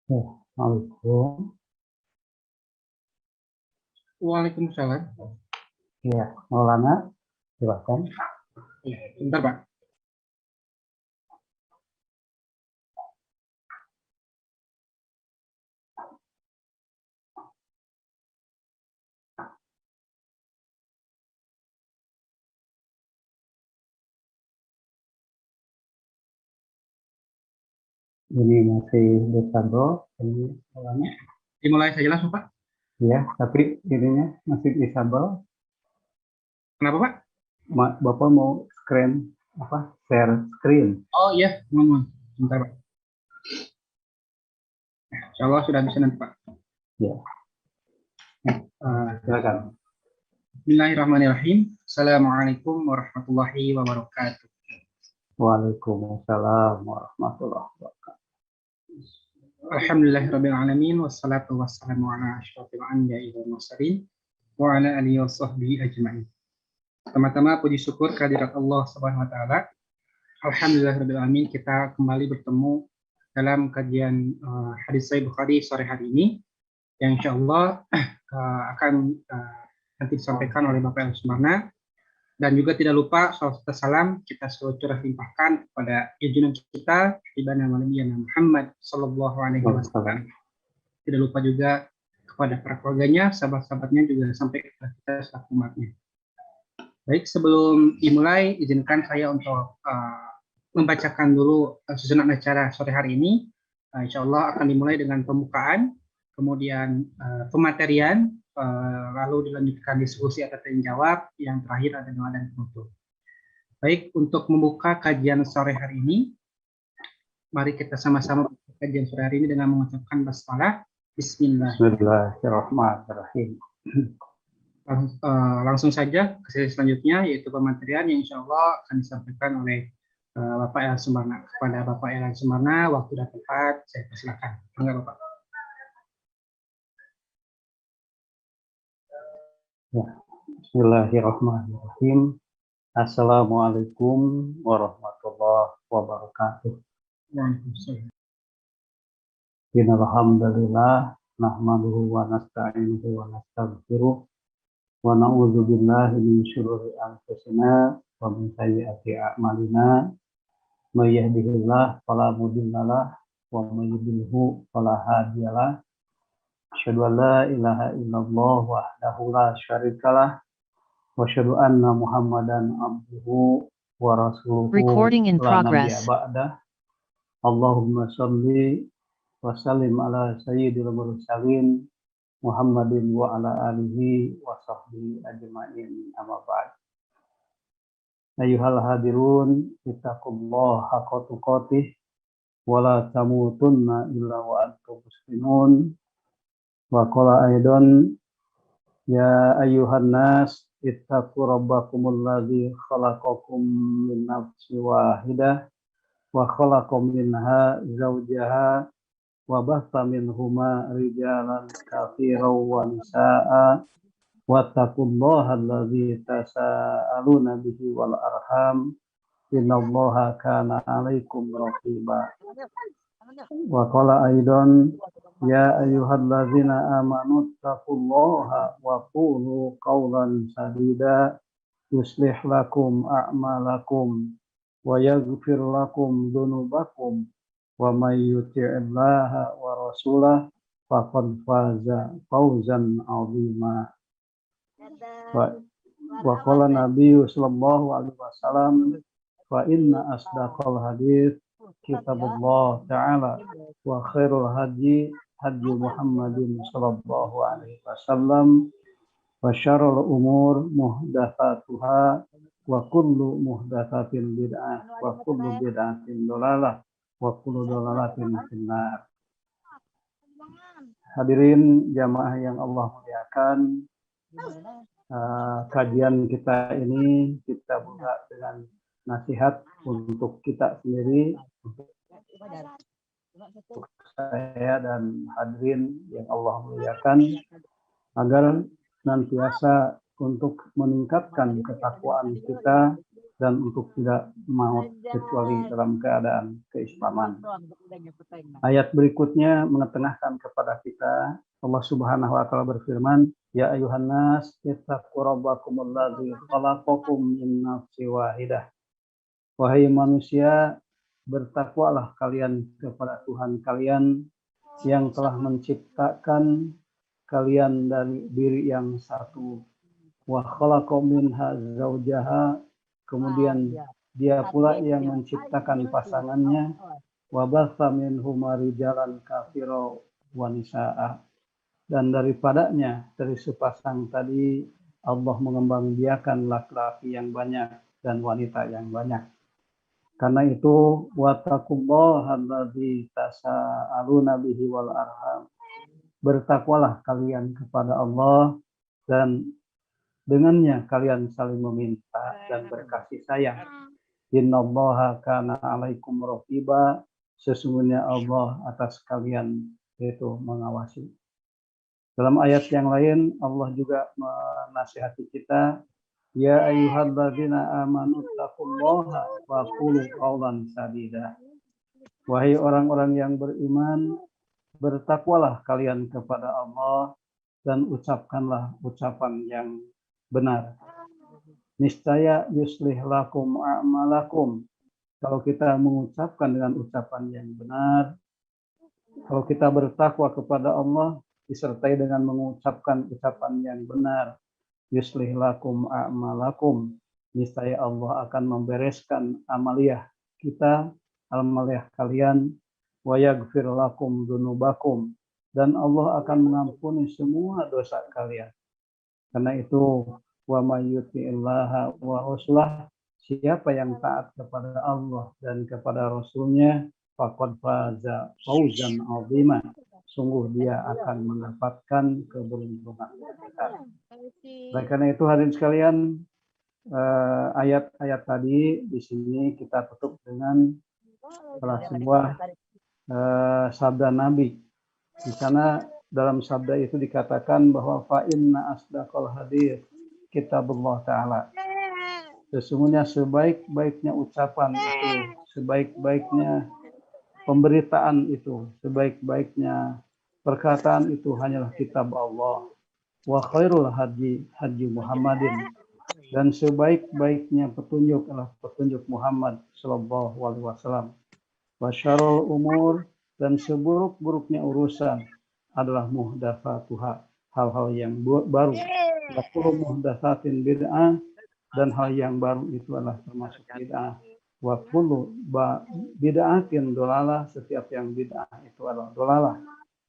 Ya, Assalamualaikum. Waalaikumsalam. Ya, Maulana, silakan. Ya, bentar Pak. Ini masih disable, ini Maulana. Dimulai saja langsung Pak. Ya, tapi ininya masih disable. Kenapa Pak? Bapak mau share screen. Oh iya, mohon. Bentar Pak. Insya Allah sudah bisa nanti Pak. Ya, silakan. Bismillahirrahmanirrahim. Assalamualaikum warahmatullahi wabarakatuh. Waalaikumsalam warahmatullahi wabarakatuh. Alhamdulillahirrabbilalamin. Wassalatu wassalamu ala asyrafil anbiya'i wal mursalin wa ala alihi wa sahbihi ajma'in. Pertama-tama puji syukur kehadirat Allah Subhanahu wa taala. Alhamdulillahirrabbilalamin, kita kembali bertemu dalam kajian hadis Sahih Bukhari sore hari ini yang insya Allah akan nanti disampaikan oleh Bapak El Sumarna. Dan juga tidak lupa salawat salam kita selalu curah limpahkan kepada junjungan kita Ibnu Muhammad sallallahu alaihi wasallam. Tidak lupa juga kepada para keluarganya, sahabat-sahabatnya, juga sampai kepada kita selaku umatnya. Baik, sebelum dimulai izinkan saya untuk membacakan dulu susunan acara sore hari ini. Insya Allah akan dimulai dengan pembukaan, kemudian pematerian, lalu dilanjutkan diskusi atau tanya jawab, yang terakhir ada doa dan penutup. Baik, untuk membuka kajian sore hari ini, mari kita sama-sama membuka kajian sore hari ini dengan mengucapkan basmalah. Bismillahirrahmanirrahim. Langsung saja ke sesi selanjutnya, yaitu pematerian yang insya Allah akan disampaikan oleh Bapak El Sumarna. Kepada Bapak El Sumarna, waktu dan tempat saya persilakan. Enggak Bapak. Ya. Bismillahirrahmanirrahim. Assalamualaikum warahmatullahi wabarakatuh. Waalaikumsalam. Innalhamdalillah nahmaduhu wa nasta'inuhu wa nastaghfiruh wa na'udzu billahi min syururi anfusina wa min sayyiati a'malina. May yahdihillahu fala mudhillalah wa may yudhlilhu fala hadiyalah. Asyhadu an la ilaha illallah wahdahu la syarikalah wa asyhadu anna Muhammadan abduhu wa rasuluhu. Recording in progress. Allahumma shalli wa sallim ala sayyidil mursalin Muhammadin wa ala alihi wa sahbihi ajma'in, amma ba'd. Ayyuhal hadirun, ittaqullaha haqqa tuqatih wa la tamutunna illa wa antum muslimun. Wa qala aidan, ya ayyuhan nas ittaqu rabbakumul ladzi khalaqakum min nafsin wahidah wa khalaqam minha zawjaha wa batha minhuma rijalan katsiran wa nisaa'a wattaqullaha alladzi tasaaluna bihi wal arham innallaha kana 'alaikum raqiba. Wa qala aidan, ya ayyuhalladzina amanu taqullaha wa qulu qawlan sadida yuslih lakum a'malakum wa yaghfir lakum dzunubakum wa may yuti'illaha wa rasulahu faqad faza fawzan 'azima. Wa qala nabiyyu sallallahu alaihi wasallam, fa inna asdaqal hadits kitabullah ta'ala wa khairul hadi Muhammadin sallallahu alaihi wasallam wa syarrul umur muhdatsatuha wa kullu muhdatsatin bid'ah wa kullu bid'atin dhalalah wa kullu dhalalatin finnar. Hadirin jamaah yang Allah muliakan, kajian kita ini kita buka dengan nasihat untuk kita sendiri, untuk saya dan hadirin yang Allah muliakan, agar senantiasa untuk meningkatkan ketakwaan kita dan untuk tidak maut kecuali dalam keadaan keislaman. Ayat berikutnya mengetengahkan kepada kita, Allah Subhanahu wa taala berfirman, ya ayuhan nas ittaqu rabbakumul ladzi khalaqakum min nafsin wahidah. Wahai manusia, bertakwalah kalian kepada Tuhan kalian yang telah menciptakan kalian dari diri yang satu. Wa khalaqa minha zaujaha, kemudian dia pula yang menciptakan pasangannya. Wa batha minhuma rijalan katsira wa nisaa, dan daripadanya dari sepasang tadi Allah mengembangbiakan laki-laki yang banyak dan wanita yang banyak. Karena itu wattaqullaha allazi tasaaluna bihi wal arham, bertakwalah kalian kepada Allah dan dengannya kalian saling meminta dan berkasih sayang. Innallaha kana 'alaikum raqiba, sesungguhnya Allah atas kalian itu mengawasi. Dalam ayat yang lain Allah juga menasihati kita, ya ayyuhalladzina amanu taqullaha wa qulu qawlan sadida. Wahai orang-orang yang beriman, bertakwalah kalian kepada Allah dan ucapkanlah ucapan yang benar. Niscaya yuslih lakum a'malakum. Kalau kita mengucapkan dengan ucapan yang benar, kalau kita bertakwa kepada Allah disertai dengan mengucapkan ucapan yang benar, yuslih lakum a'malakum, niscaya Allah akan membereskan amaliyah kita, amaliyah kalian, wa yaghfir lakum dzunubakum, dan Allah akan mengampuni semua dosa kalian. Karena itu, wa may yuti'illaha wa rasulahu, siapa yang taat kepada Allah dan kepada Rasulnya, faqad faza fawzan 'azima, sungguh dia akan mendapatkan keberuntungan. Baik, karena itu hadirin sekalian, ayat-ayat tadi di sini kita tutup dengan salah sebuah sabda Nabi. Di sana dalam sabda itu dikatakan bahwa fa inna asdaqal hadits kitabullah ta'ala. Sesungguhnya sebaik-baiknya ucapan itu, sebaik-baiknya pemberitaan itu, sebaik-baiknya perkataan itu hanyalah kitab Allah. Wa khairul hadi Muhammadin, dan sebaik-baiknya petunjuk adalah petunjuk Muhammad sallallahu alaihi wasallam. Wa syarrul umur, dan seburuk-buruknya urusan adalah muhdatsatuha, hal-hal yang baru. Wa kullu muhdatsatin bid'ah, dan hal yang baru itu adalah termasuk bid'ah. Wa kullu bid'atin dolalah, setiap yang bid'ah itu adalah dolalah,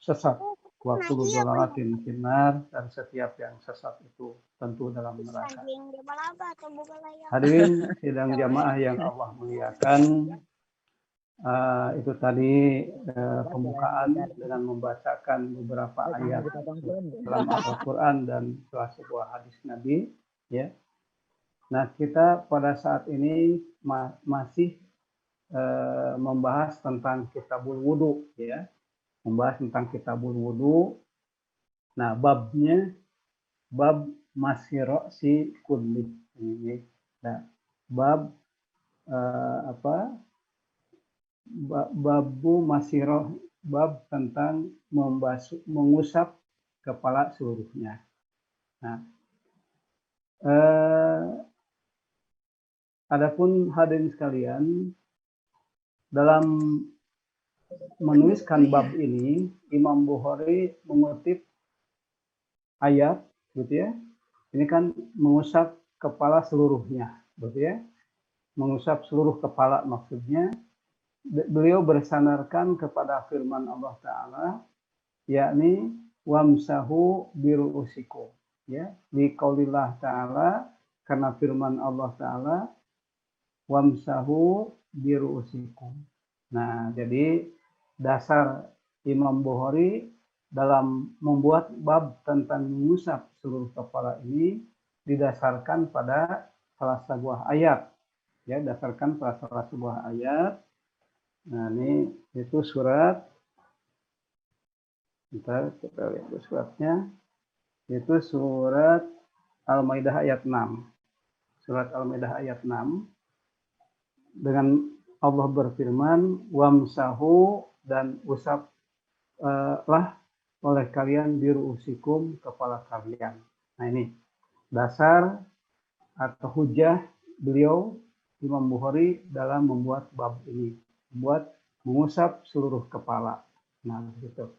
sesat. Wa kullu dolalatin finnar, dan setiap yang sesat itu tentu dalam neraka. Hadirin sidang jamaah yang Allah muliakan, itu tadi pembukaan dengan membacakan beberapa ayat dalam Al-Quran dan salah sebuah hadis Nabi, ya. Nah, kita pada saat ini masih membahas tentang kitabul wudu, ya, membahas tentang kitabul wudu. Nah, babnya bab masiro si kulli ini. Nah, bab babu masiro, bab tentang mengusap kepala seluruhnya. Nah, adapun hadirin sekalian, dalam menuliskan bab ini, Imam Bukhari mengutip ayat, gitu ya. Ini kan mengusap kepala seluruhnya, gitu ya. Mengusap seluruh kepala maksudnya. Beliau bersandarkan kepada firman Allah Ta'ala, yakni wamsahu biru'usikum, ya, di qaulillah Ta'ala, karena firman Allah Ta'ala wamsahu biru'usikum. Nah, jadi dasar Imam Bukhari dalam membuat bab tentang mengusap seluruh kepala ini didasarkan pada salah sebuah ayat, ya, dasarkan pada salah sebuah ayat. Nah, ini itu surat, kita lihat suratnya, itu surat Al-Maidah ayat 6. Surat Al-Maidah ayat 6. dengan Allah berfirman, wamsahu, dan usaplah oleh kalian biruusikum, kepala kalian. Nah ini dasar atau hujah beliau Imam Bukhari dalam membuat bab ini, membuat mengusap seluruh kepala. Nah begitu.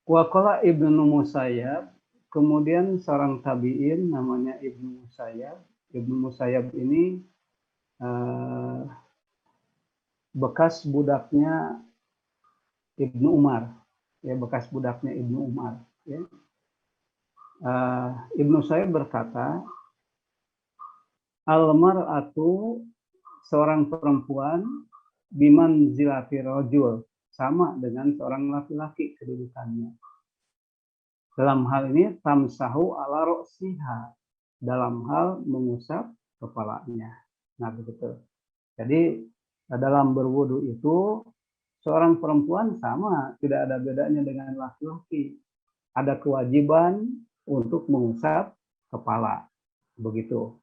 Waqala Ibnu Musayyab, kemudian seorang tabi'in namanya Ibnu Musayyab. Ibnu Musayyab ini bekas budaknya Ibnu Umar, ya, bekas budaknya Ibnu Umar. Ya. Ibnu Musayyab berkata, al-mar'atu, seorang perempuan, biman zilati rojul, sama dengan seorang laki-laki kedudukannya. Dalam hal ini tamsahu ala ro'siha, dalam hal mengusap kepalanya. Nah begitu. Jadi dalam berwudu itu seorang perempuan sama, tidak ada bedanya dengan laki-laki. Ada kewajiban untuk mengusap kepala. Begitu.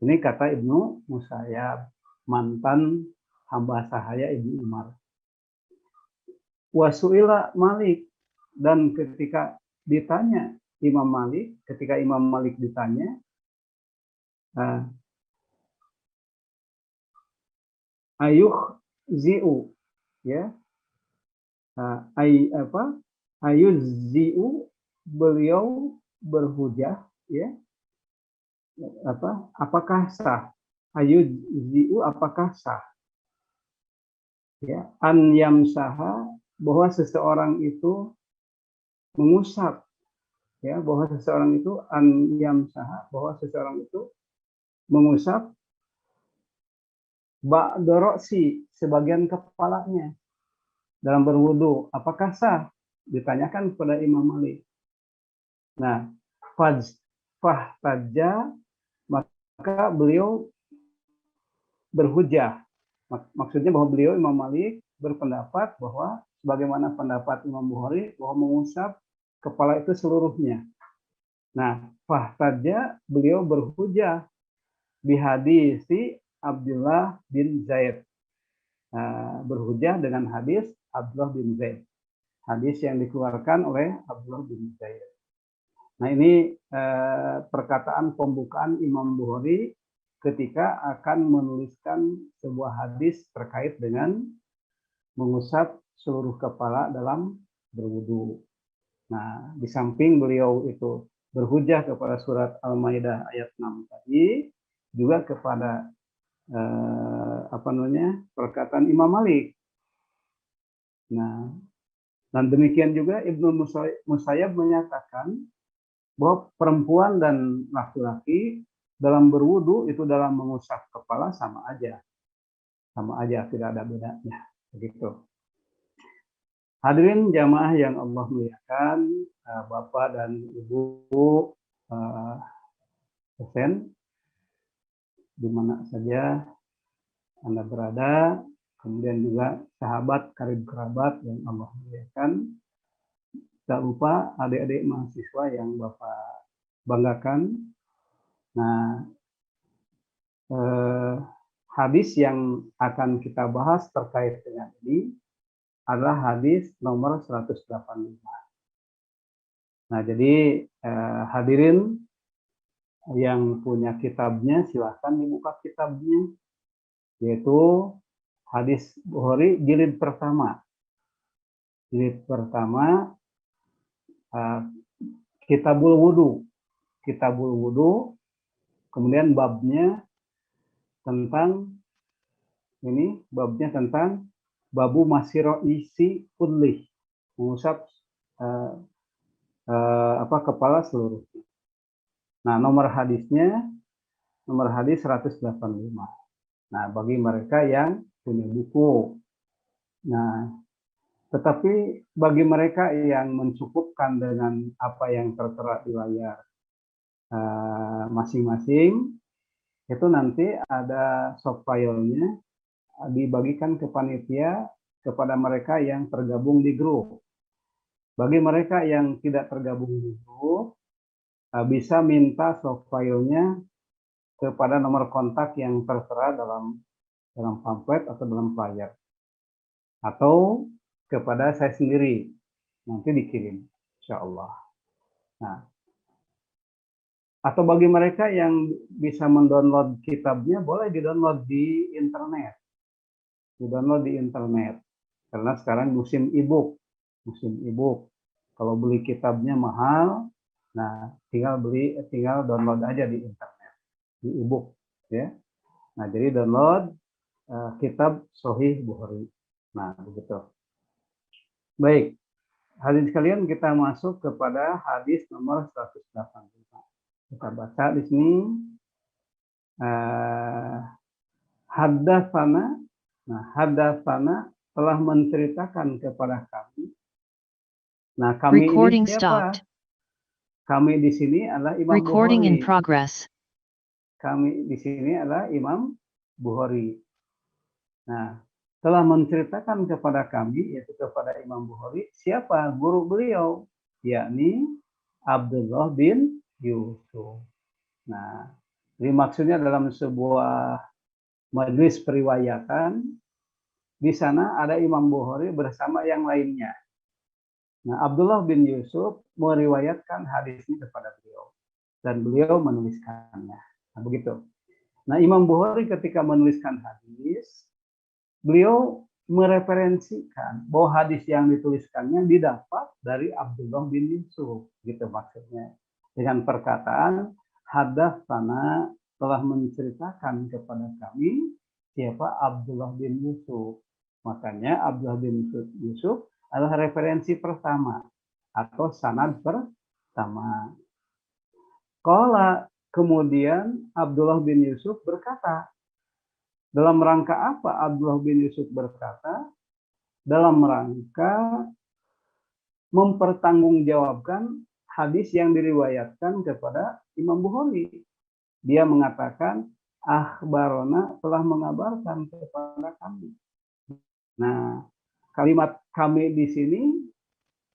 Ini kata Ibnu Musayyab, mantan hamba sahaya Ibnu Umar. Wasu'ila Malik, dan ketika ditanya Imam Malik, ketika Imam Malik ditanya, ayuh zi'u, ya, ayuh zi'u, beliau berhujah, ya, apakah sah? Ayuh zi'u, apakah sah? Ya, an yamsaha, bahwa seseorang itu mengusap, ya, bahwa seseorang itu an yamsaha, bahwa seseorang itu mengusap ba'dorosi, sebagian kepalanya dalam berwudu, apakah sah? Ditanyakan kepada Imam Malik. Nah, fahtajja, maka beliau berhujah. Maksudnya bahwa beliau Imam Malik berpendapat bahwa sebagaimana pendapat Imam Bukhari bahwa mengusap kepala itu seluruhnya. Nah, fahtajja, beliau berhujah bihadisi Abdullah bin Zaid. Berhujah dengan hadis Abdullah bin Zaid. Hadis yang dikeluarkan oleh Abdullah bin Zaid. Nah ini perkataan pembukaan Imam Bukhari ketika akan menuliskan sebuah hadis terkait dengan mengusap seluruh kepala dalam berwudu. Nah, di samping beliau itu berhujah kepada surat Al-Maidah ayat 6 tadi, juga kepada perkataan Imam Malik. Nah, dan demikian juga Ibnu Musayyab menyatakan bahwa perempuan dan laki-laki dalam berwudu itu dalam mengusap kepala sama aja, tidak ada bedanya. Begitu. Hadirin jamaah yang Allah muliakan, Bapak dan Ibu dosen, di mana saja Anda berada, kemudian juga sahabat karib kerabat yang Allah muliakan. Tak lupa adik-adik mahasiswa yang Bapak banggakan. Nah, hadis yang akan kita bahas terkait dengan ini adalah hadis nomor 185. Nah, jadi hadirin yang punya kitabnya silahkan dibuka kitabnya, yaitu hadis Bukhari jilid pertama. Jilid pertama, Kitabul Wudu, kemudian babnya tentang babu masiro isi kulli, mengusap kepala seluruhnya. Nah, nomor hadis 185. Nah, bagi mereka yang punya buku. Nah, tetapi bagi mereka yang mencukupkan dengan apa yang tertera di layar masing-masing, itu nanti ada soft file-nya dibagikan ke panitia kepada mereka yang tergabung di grup. Bagi mereka yang tidak tergabung di grup, bisa minta soft file-nya kepada nomor kontak yang tertera dalam pamflet atau dalam flyer, atau kepada saya sendiri, nanti dikirim, insya Allah. Nah, atau bagi mereka yang bisa mendownload kitabnya, boleh di-download di internet. Di-download di internet. Karena sekarang musim e-book. Kalau beli kitabnya mahal, nah tinggal download aja di internet, di e-book, ya. Nah, jadi download kitab Sahih Bukhari. Nah, begitu. Baik, hadirin sekalian, kita masuk kepada hadis nomor 185. Kita baca di sini. Haddatsana. Nah, haddatsana telah menceritakan kepada kami. Nah, kami Recording ini siapa? stopped. Kami di sini adalah Imam Recording in Bukhari. progress. Kami di sini adalah Imam Bukhari. Nah, telah menceritakan kepada kami, yaitu kepada Imam Bukhari, siapa guru beliau, yakni Abdullah bin Yusuf. Nah, ini maksudnya dalam sebuah majelis periwayatan, di sana ada Imam Bukhari bersama yang lainnya. Nah, Abdullah bin Yusuf meriwayatkan hadis ini kepada beliau, dan beliau menuliskannya. Nah, begitu. Nah, Imam Bukhari ketika menuliskan hadis, beliau mereferensikan bahwa hadis yang dituliskannya didapat dari Abdullah bin Yusuf, gitu maksudnya. Dengan perkataan haddatsana telah menceritakan kepada kami siapa Abdullah bin Yusuf. Makanya Abdullah bin Yusuf adalah referensi pertama atau sanad pertama. Qala, kemudian Abdullah bin Yusuf berkata. Dalam rangka apa Abdullah bin Yusuf berkata? Dalam rangka mempertanggungjawabkan hadis yang diriwayatkan kepada Imam Bukhari. Dia mengatakan, akhbarona telah mengabarkan kepada kami. Nah, kalimat kami di sini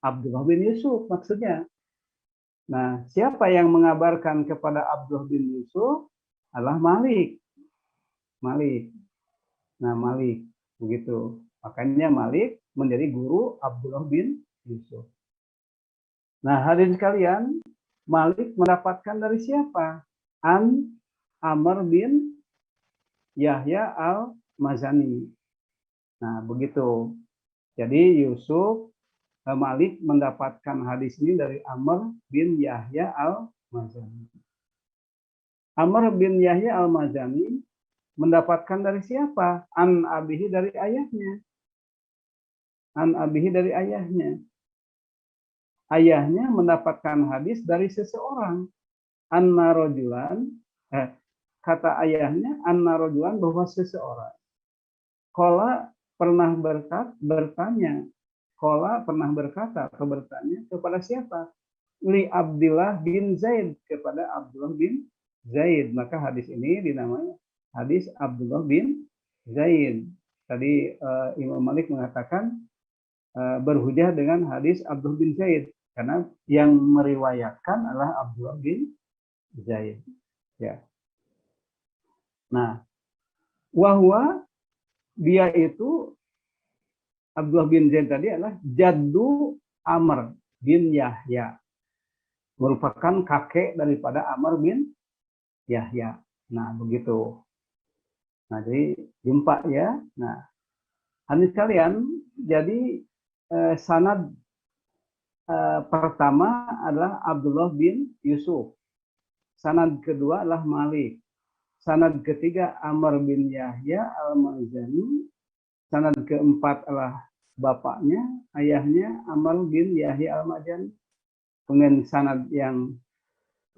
Abdullah bin Yusuf maksudnya. Nah, siapa yang mengabarkan kepada Abdullah bin Yusuf adalah Malik. Nah, Malik begitu. Makanya Malik menjadi guru Abdullah bin Yusuf. Nah, hadirin sekalian, Malik mendapatkan dari siapa? An Amr bin Yahya al-Mazani. Nah, begitu. Jadi Malik mendapatkan hadis ini dari Amr bin Yahya al-Mazani. Amr bin Yahya al-Mazani mendapatkan dari siapa? An abihi, dari ayahnya. An abihi, dari ayahnya. Ayahnya mendapatkan hadis dari seseorang. Anna rojulan, kata ayahnya, anna rojulan, bahwa seseorang. Kola pernah bertanya. Kola pernah berkata atau bertanya kepada siapa? Li Abdullah bin Zaid, kepada Abdullah bin Zaid. Maka hadis ini dinamai hadis Abdullah bin Zaid. Tadi Imam Malik mengatakan berhujah dengan hadis Abdullah bin Zaid karena yang meriwayatkan adalah Abdullah bin Zaid. Ya. Nah, wahwa, dia itu Abdullah bin Zaid tadi adalah jaddu Amr bin Yahya, merupakan kakek daripada Amr bin Yahya. Nah, begitu. Nah, jadi jumpa ya. Nah, hadirin sekalian, jadi sanad pertama adalah Abdullah bin Yusuf. Sanad kedua adalah Malik. Sanad ketiga Amr bin Yahya al-Mazani. Sanad keempat adalah bapaknya, ayahnya Amr bin Yahya al-Mazani. Kemudian sanad yang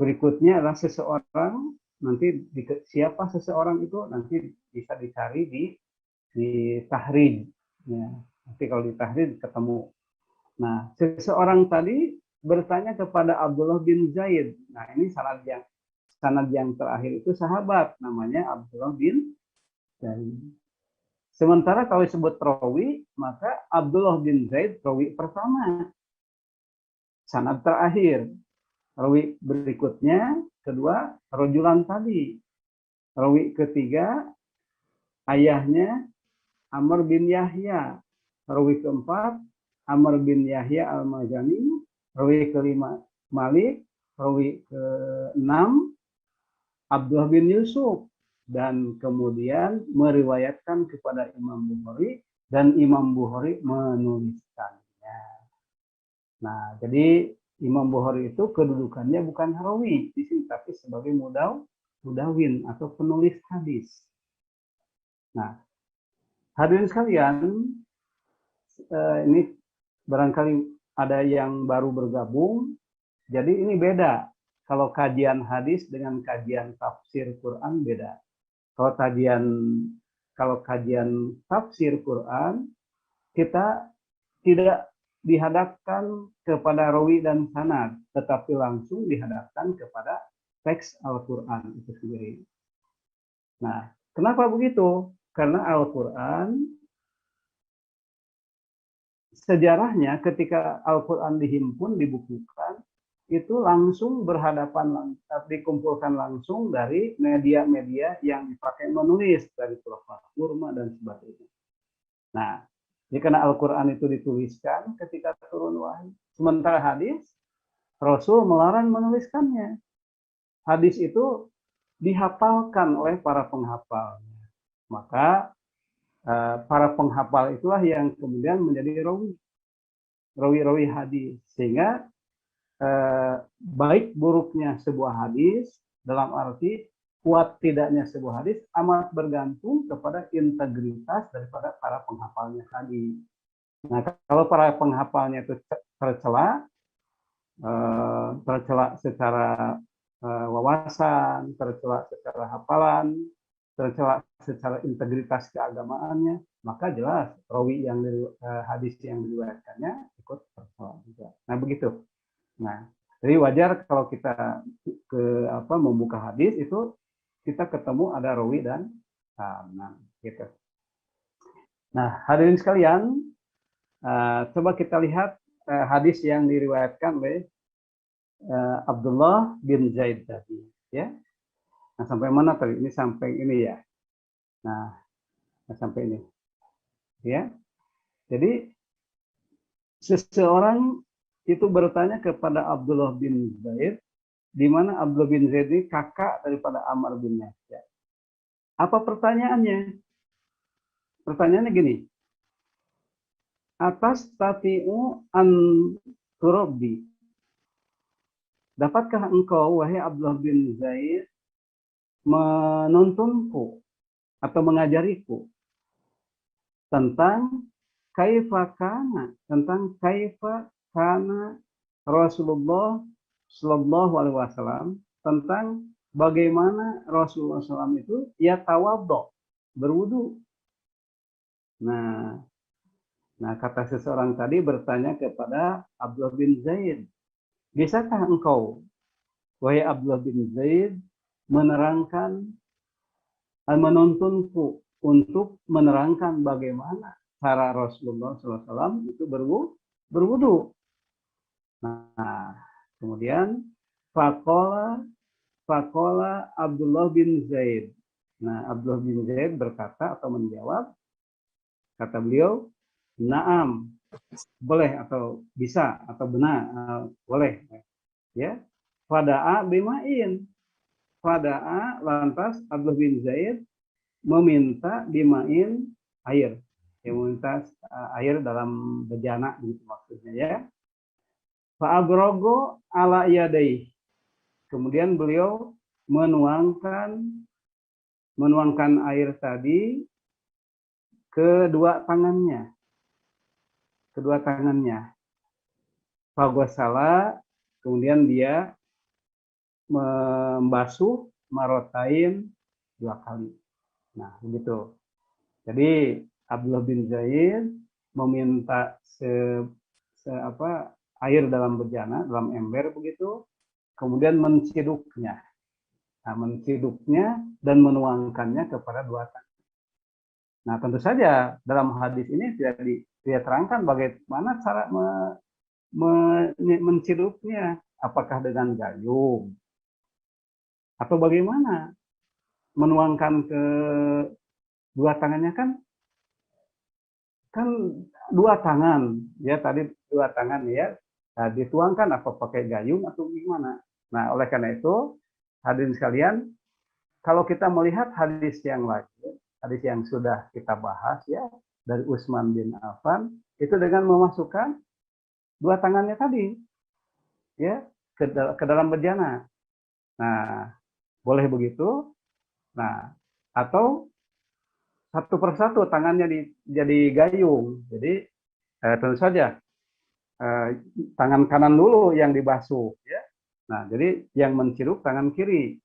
berikutnya adalah seseorang. Nanti siapa seseorang itu nanti bisa dicari di tahrij. Ya, nanti kalau di tahrij ketemu. Nah, seseorang tadi bertanya kepada Abdullah bin Zaid. Nah, ini sanad yang terakhir itu sahabat, namanya Abdullah bin Zaid. Sementara kalau disebut rawi, maka Abdullah bin Zaid rawi pertama. Sanad terakhir. Rawi berikutnya, kedua, rojulan tadi. Rawi ketiga, ayahnya Amr bin Yahya. Rawi keempat, Amr bin Yahya al-Majani. Rawi kelima, Malik. Rawi keenam, Abdullah bin Yusuf. Dan kemudian meriwayatkan kepada Imam Bukhari, dan Imam Bukhari menuliskannya. Nah, jadi Imam Bukhari itu kedudukannya bukan rawi di sini, tapi sebagai mudawin atau penulis hadis. Nah, hadirin sekalian, ini barangkali ada yang baru bergabung. Jadi ini beda. Kalau kajian hadis dengan kajian tafsir Quran beda. Kalau kajian tafsir Quran, kita tidak dihadapkan kepada rawi dan sanad, tetapi langsung dihadapkan kepada teks Al-Quran itu sendiri. Nah, kenapa begitu? Karena Al-Quran, sejarahnya ketika Al-Quran dihimpun, dibukukan, itu langsung dikumpulkan langsung dari media-media yang dipakai menulis, dari Prophet Kurma dan sebagainya. Nah, jadi karena Al-Quran itu dituliskan ketika turun wahyu. Sementara hadis, Rasul melarang menuliskannya. Hadis itu dihafalkan oleh para penghafalnya. Maka para penghafal itulah yang kemudian menjadi rawi hadis. Sehingga baik buruknya sebuah hadis, dalam arti kuat tidaknya sebuah hadis, amat bergantung kepada integritas daripada para penghafalnya tadi. Nah, kalau para penghafalnya itu tercela secara wawasan, tercela secara hafalan, tercela secara integritas keagamaannya, maka jelas rawi hadis yang diriwayatkannya ikut tercela juga. Nah, begitu. Nah, jadi wajar kalau kita membuka hadis itu kita ketemu ada rawi dan sanad gitu. Nah, hadirin sekalian, coba kita lihat hadis yang diriwayatkan oleh Abdullah bin Zaid tadi, ya. Nah, sampai mana tadi? Ini sampai ini ya. Nah, sampai ini, ya. Jadi seseorang itu bertanya kepada Abdullah bin Zaid, di mana Abdullah bin Zaid ini kakak daripada Amr bin Yahya. Apa pertanyaannya? Pertanyaannya gini, atas tati'u an turabbi. Dapatkah engkau, wahai Abdullah bin Zaid, menuntunku atau mengajariku tentang kaifa kana Rasulullah Shallallahu Alaihi Wasallam, tentang bagaimana Rasulullah SAW itu ya tawaddo, berwudu. Nah, kata seseorang tadi bertanya kepada Abdullah bin Zaid, bisakah engkau, wahai Abdullah bin Zaid, menuntunku untuk menerangkan bagaimana cara Rasulullah SAW itu berwudu. Nah, kemudian Faqala Abdullah bin Zaid. Nah, Abdullah bin Zaid berkata atau menjawab, kata beliau, na'am, boleh atau bisa atau benar, boleh. Ya, fada'a bima'in. Fada'a, lantas Abdullah bin Zaid meminta bima'in, air. Yang meminta air dalam bejana, gitu maksudnya ya. Fa'abrogo ala yadai. Kemudian beliau menuangkan air tadi kedua tangannya. Fagosala, kemudian dia membasuh marotain 2 kali. Nah, begitu. Jadi Abdullah bin Zaid meminta air dalam bejana, dalam ember begitu, kemudian menciduknya. Nah, menciduknya dan menuangkannya kepada 2 tangan. Nah, tentu saja dalam hadis ini tidak terangkan bagaimana cara menciduknya, apakah dengan gayung atau bagaimana. menuangkan ke dua tangannya kan dua tangan ya, tadi dua tangan ya. Nah, dituangkan apa pakai gayung atau gimana? Nah, oleh karena itu hadirin sekalian, kalau kita melihat hadis yang lain, hadis yang sudah kita bahas ya dari Utsman bin Affan, itu dengan memasukkan dua tangannya tadi ya ke dalam bejana. Nah, boleh begitu. Nah, atau satu persatu tangannya jadi gayung. Jadi tentu saja eh, tangan kanan dulu yang dibasuh ya. Nah, jadi yang menciduk tangan kiri.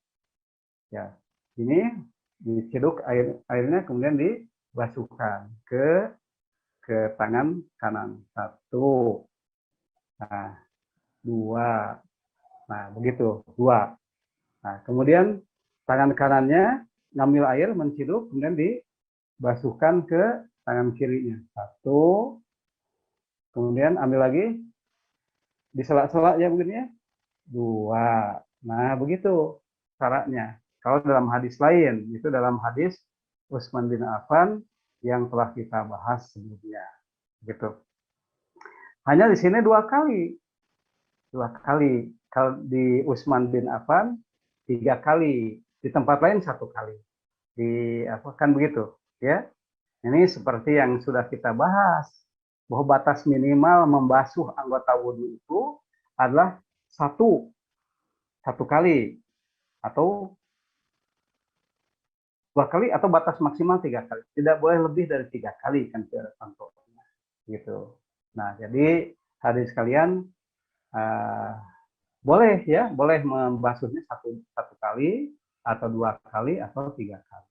Ya. Ini diciduk airnya kemudian dibasuhkan ke tangan kanan. Satu. Nah, dua. Nah, begitu. Dua. Nah, kemudian tangan kanannya ngambil air menciduk kemudian dibasuhkan ke tangan kirinya. Satu. Kemudian ambil lagi di sela-sela ya begini ya. Dua. Nah, begitu caranya. Kalau dalam hadis lain, itu dalam hadis Utsman bin Affan yang telah kita bahas sebelumnya. Gitu. Hanya di sini dua kali. Dua kali. Kalau di Utsman bin Affan, tiga kali. Di tempat lain satu kali. Di apa kan begitu. Ya. Ini seperti yang sudah kita bahas. Bahwa batas minimal membasuh anggota wudhu itu adalah satu kali atau dua kali atau batas maksimal tiga kali. Tidak boleh lebih dari tiga kali kan contohnya gitu. Nah, jadi hadirin sekalian boleh ya, boleh membasuhnya satu kali atau dua kali atau tiga kali.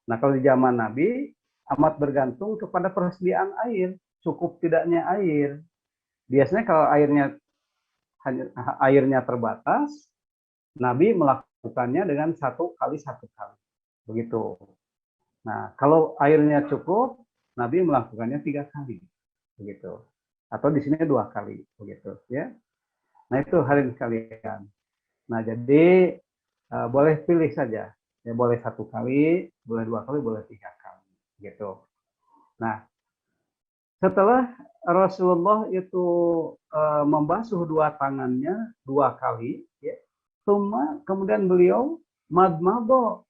Nah, kalau di zaman Nabi amat bergantung kepada persediaan air, cukup tidaknya air. Biasanya kalau airnya terbatas, Nabi melakukannya dengan satu kali. Begitu. Nah, kalau airnya cukup, Nabi melakukannya tiga kali. Begitu. Atau di sini dua kali. Begitu. Ya. Nah, itu hadirin sekalian. Nah, jadi boleh pilih saja. Ya, boleh satu kali, boleh dua kali, boleh tiga kali. Gitu. Nah, setelah Rasulullah itu membasuh dua tangannya dua kali, ya, kemudian beliau madmado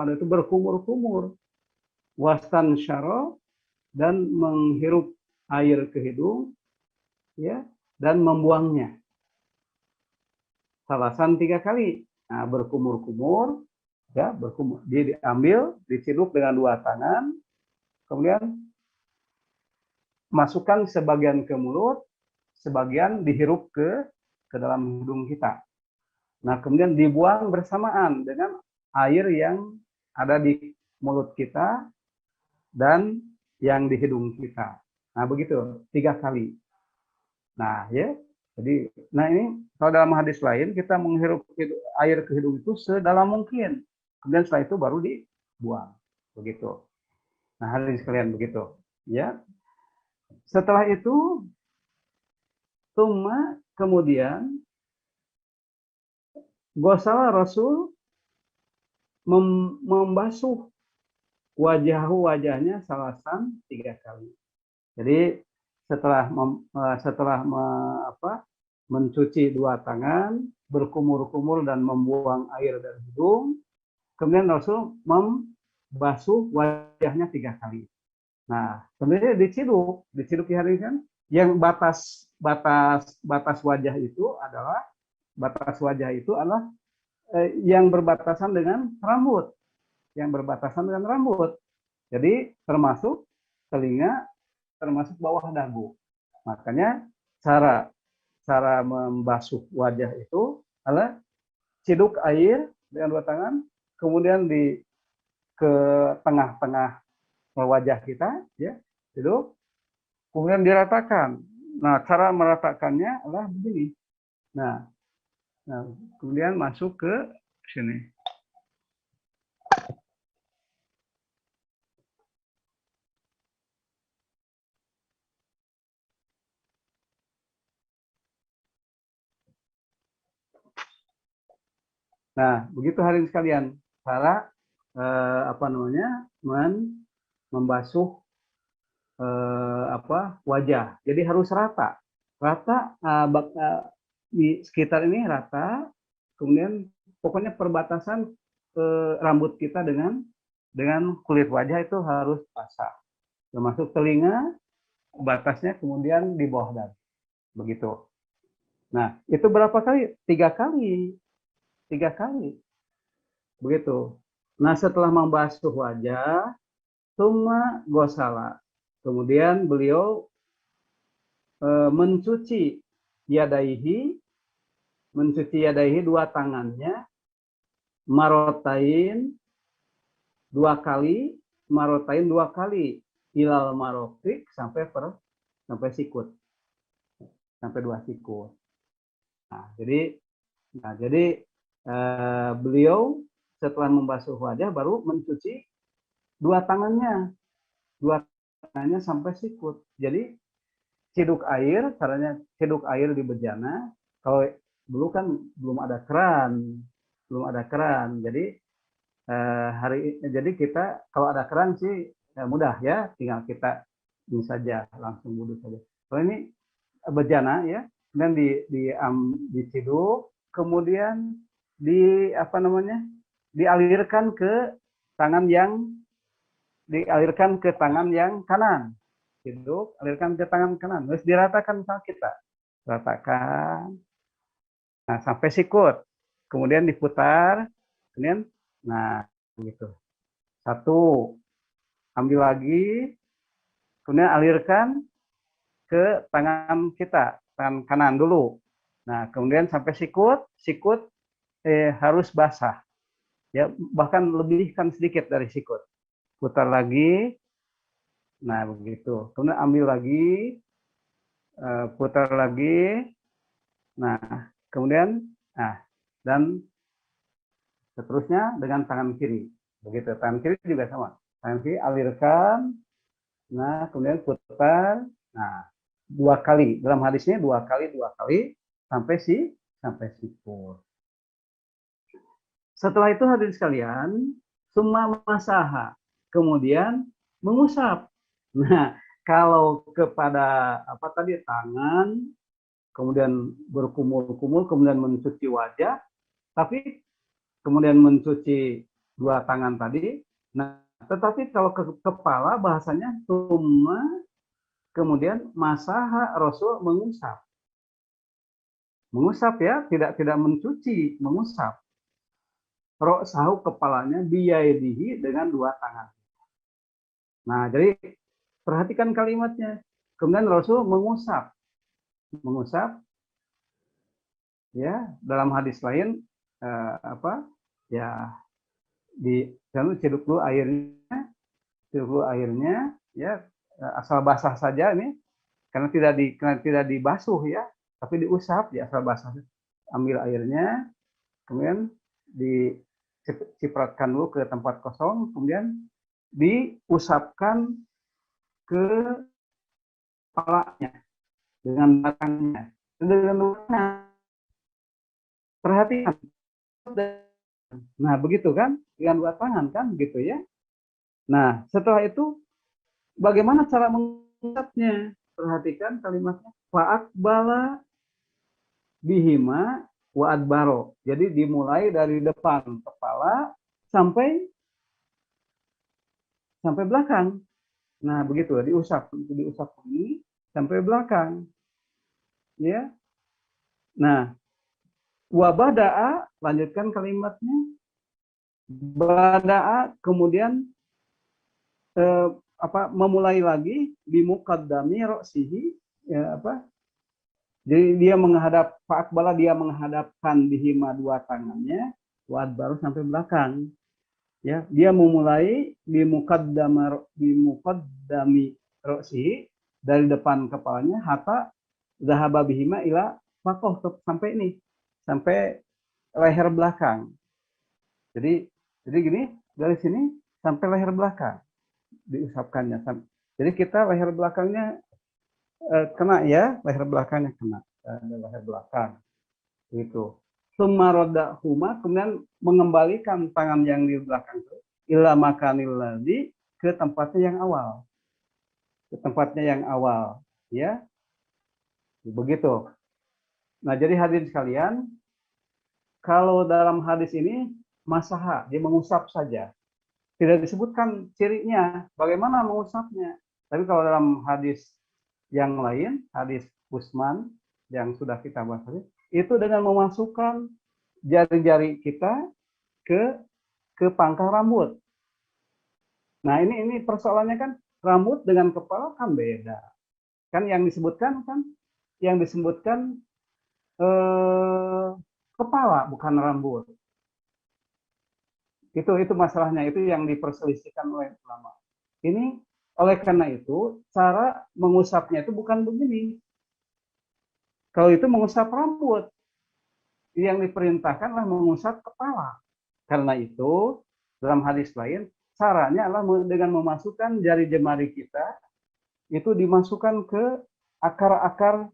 itu berkumur-kumur, wastan syaro, dan menghirup air ke hidung, ya, dan membuangnya. Salasan tiga kali. Nah, berkumur-kumur, ya, dia diambil, diciduk dengan dua tangan, kemudian masukkan sebagian ke mulut, sebagian dihirup ke dalam hidung kita. Nah, kemudian dibuang bersamaan dengan air yang ada di mulut kita dan yang di hidung kita. Nah, begitu, tiga kali. Nah, ya. Jadi, nah ini kalau dalam hadis lain kita menghirup air ke hidung itu sedalam mungkin. Kemudian setelah itu baru dibuang. Begitu. Nah, hadirin sekalian begitu. Ya. Setelah itu kemudian gosala Rasul membasuh wajahnya salasan tiga kali. Jadi setelah mencuci dua tangan, berkumur-kumur dan membuang air dari hidung, kemudian Rasul membasuh wajahnya tiga kali. Nah, kemudian diciduk ya hari kan, yang batas wajah itu adalah yang berbatasan dengan rambut, Jadi termasuk telinga, termasuk bawah dagu. Makanya cara membasuh wajah itu adalah ciduk air dengan dua tangan, kemudian ke tengah-tengah wajah kita, ya, ciduk, kemudian diratakan. Nah, cara meratakannya adalah begini. Nah, kemudian masuk ke sini. Nah, begitu hadirin sekalian, cara apa namanya, membasuh wajah. Jadi harus rata, di sekitar ini rata. Kemudian pokoknya perbatasan rambut kita dengan kulit wajah itu harus basah, termasuk telinga batasnya, kemudian di bawah dagu, begitu. Nah, itu berapa kali? 3 kali, 3 kali, begitu. Nah, setelah membasuh wajah, summa gosala, kemudian beliau mencuci yadaihi, dua tangannya, marotain 2 kali, marotain 2 kali, ilal marofik, sampai sikut, sampai 2 sikut. Jadi beliau setelah membasuh wajah baru mencuci dua tangannya sampai sikut. Jadi caranya ciduk air di bejana. Kalau dulu kan belum ada keran. Jadi jadi kita kalau ada keran sih mudah ya, tinggal kita ini saja, langsung wudhu saja. Kalau ini bejana ya, dan diciduk, kemudian dialirkan ke tangan yang kanan. Ciduk, alirkan ke tangan kanan, terus diratakan sama kita, ratakan, nah sampai sikut, kemudian diputar, kemudian nah gitu, satu, ambil lagi, kemudian alirkan ke tangan kita, tangan kanan dulu, nah kemudian sampai sikut harus basah ya, bahkan lebihkan sedikit dari sikut, putar lagi. Nah, begitu. Kemudian ambil lagi, putar lagi. Nah, kemudian, dan seterusnya dengan tangan kiri. Begitu. Tangan kiri juga sama. Tangan kiri alirkan. Nah, kemudian putar. Nah, 2 kali. Dalam hadisnya 2 kali, sampai sikut. Setelah itu hadirin sekalian, summa masaha. Kemudian mengusap. Nah, kalau kepada tangan, kemudian berkumul-kumul, kemudian mencuci wajah, tapi kemudian mencuci dua tangan tadi. Nah, tetapi kalau ke kepala bahasanya summa, kemudian masaha, Rasul mengusap. Mengusap ya, tidak mencuci, mengusap. Roksahu, kepalanya, biyaidihi, dengan dua tangan. Nah, jadi perhatikan kalimatnya. Kemudian Rasul mengusap, ya. Dalam hadis lain ciduk dulu airnya, ya, asal basah saja ini, karena tidak dibasuh ya, tapi diusap, ya, asal basah. Ambil airnya, kemudian dicipratkan dulu ke tempat kosong, kemudian diusapkan ke kepalanya dengan batangnya. Perhatikan. Nah, begitu kan? Dengan dua tangan kan, gitu ya. Nah, setelah itu bagaimana cara mengusapnya? Perhatikan kalimatnya. Fa'akbala bihima wa adbaro. Jadi dimulai dari depan kepala sampai belakang. Nah, begitu, diusap ini sampai belakang. Ya. Nah, wa bada'a, lanjutkan kalimatnya. Bada'a, kemudian memulai lagi bimuqaddami ra'sihi, ya, jadi dia menghadap fa'akbala, dia menghadapkan bihima dua tangannya, wa adbaro sampai belakang. Ya, dia memulai bimuqaddami ra'sihi, dari depan kepalanya, hatta zahaba bihima ila fakoh, sampai ini, sampai leher belakang. Jadi gini, dari sini sampai leher belakang diusapkannya. Jadi kita leher belakangnya kena ya, leher belakangnya kena, leher belakang itu. Summa radahuma, kemudian mengembalikan tangan yang di belakang itu, ila makanil ladzi, ke tempatnya yang awal. Ke tempatnya yang awal, ya. Begitu. Nah, jadi hadirin sekalian, kalau dalam hadis ini masaha, dia mengusap saja. Tidak disebutkan cirinya, bagaimana mengusapnya. Tapi kalau dalam hadis yang lain, hadis Utsman yang sudah kita bahas tadi, itu dengan memasukkan jari-jari kita ke pangkal rambut. Nah, ini persoalannya kan rambut dengan kepala kan beda. Kan yang disebutkan kepala bukan rambut. Itu masalahnya, itu yang diperselisihkan oleh ulama. Ini oleh karena itu cara mengusapnya itu bukan begini. Kalau itu mengusap rambut, yang diperintahkanlah mengusap kepala. Karena itu dalam hadis lain caranya adalah dengan memasukkan jari jemari kita itu dimasukkan ke akar-akar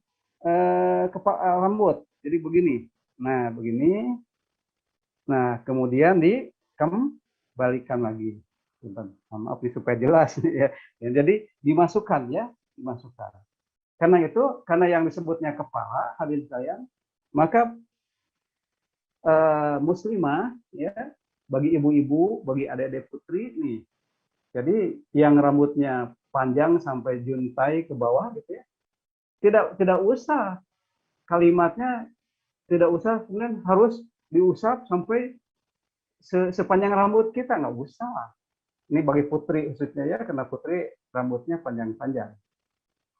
rambut. Jadi begini. Nah, begini. Nah, kemudian dikembalikan lagi. Maaf supaya jelas ya. Jadi dimasukkan ya, dimasukkan. Karena yang disebutnya kepala, hadirin sekalian, maka muslimah ya, bagi ibu-ibu, bagi adik-adik putri nih. Jadi yang rambutnya panjang sampai juntai ke bawah gitu ya. Tidak usah kalimatnya, tidak usah kemudian harus diusap sampai sepanjang rambut kita, nggak usah. Ini bagi putri khususnya ya, karena putri rambutnya panjang-panjang.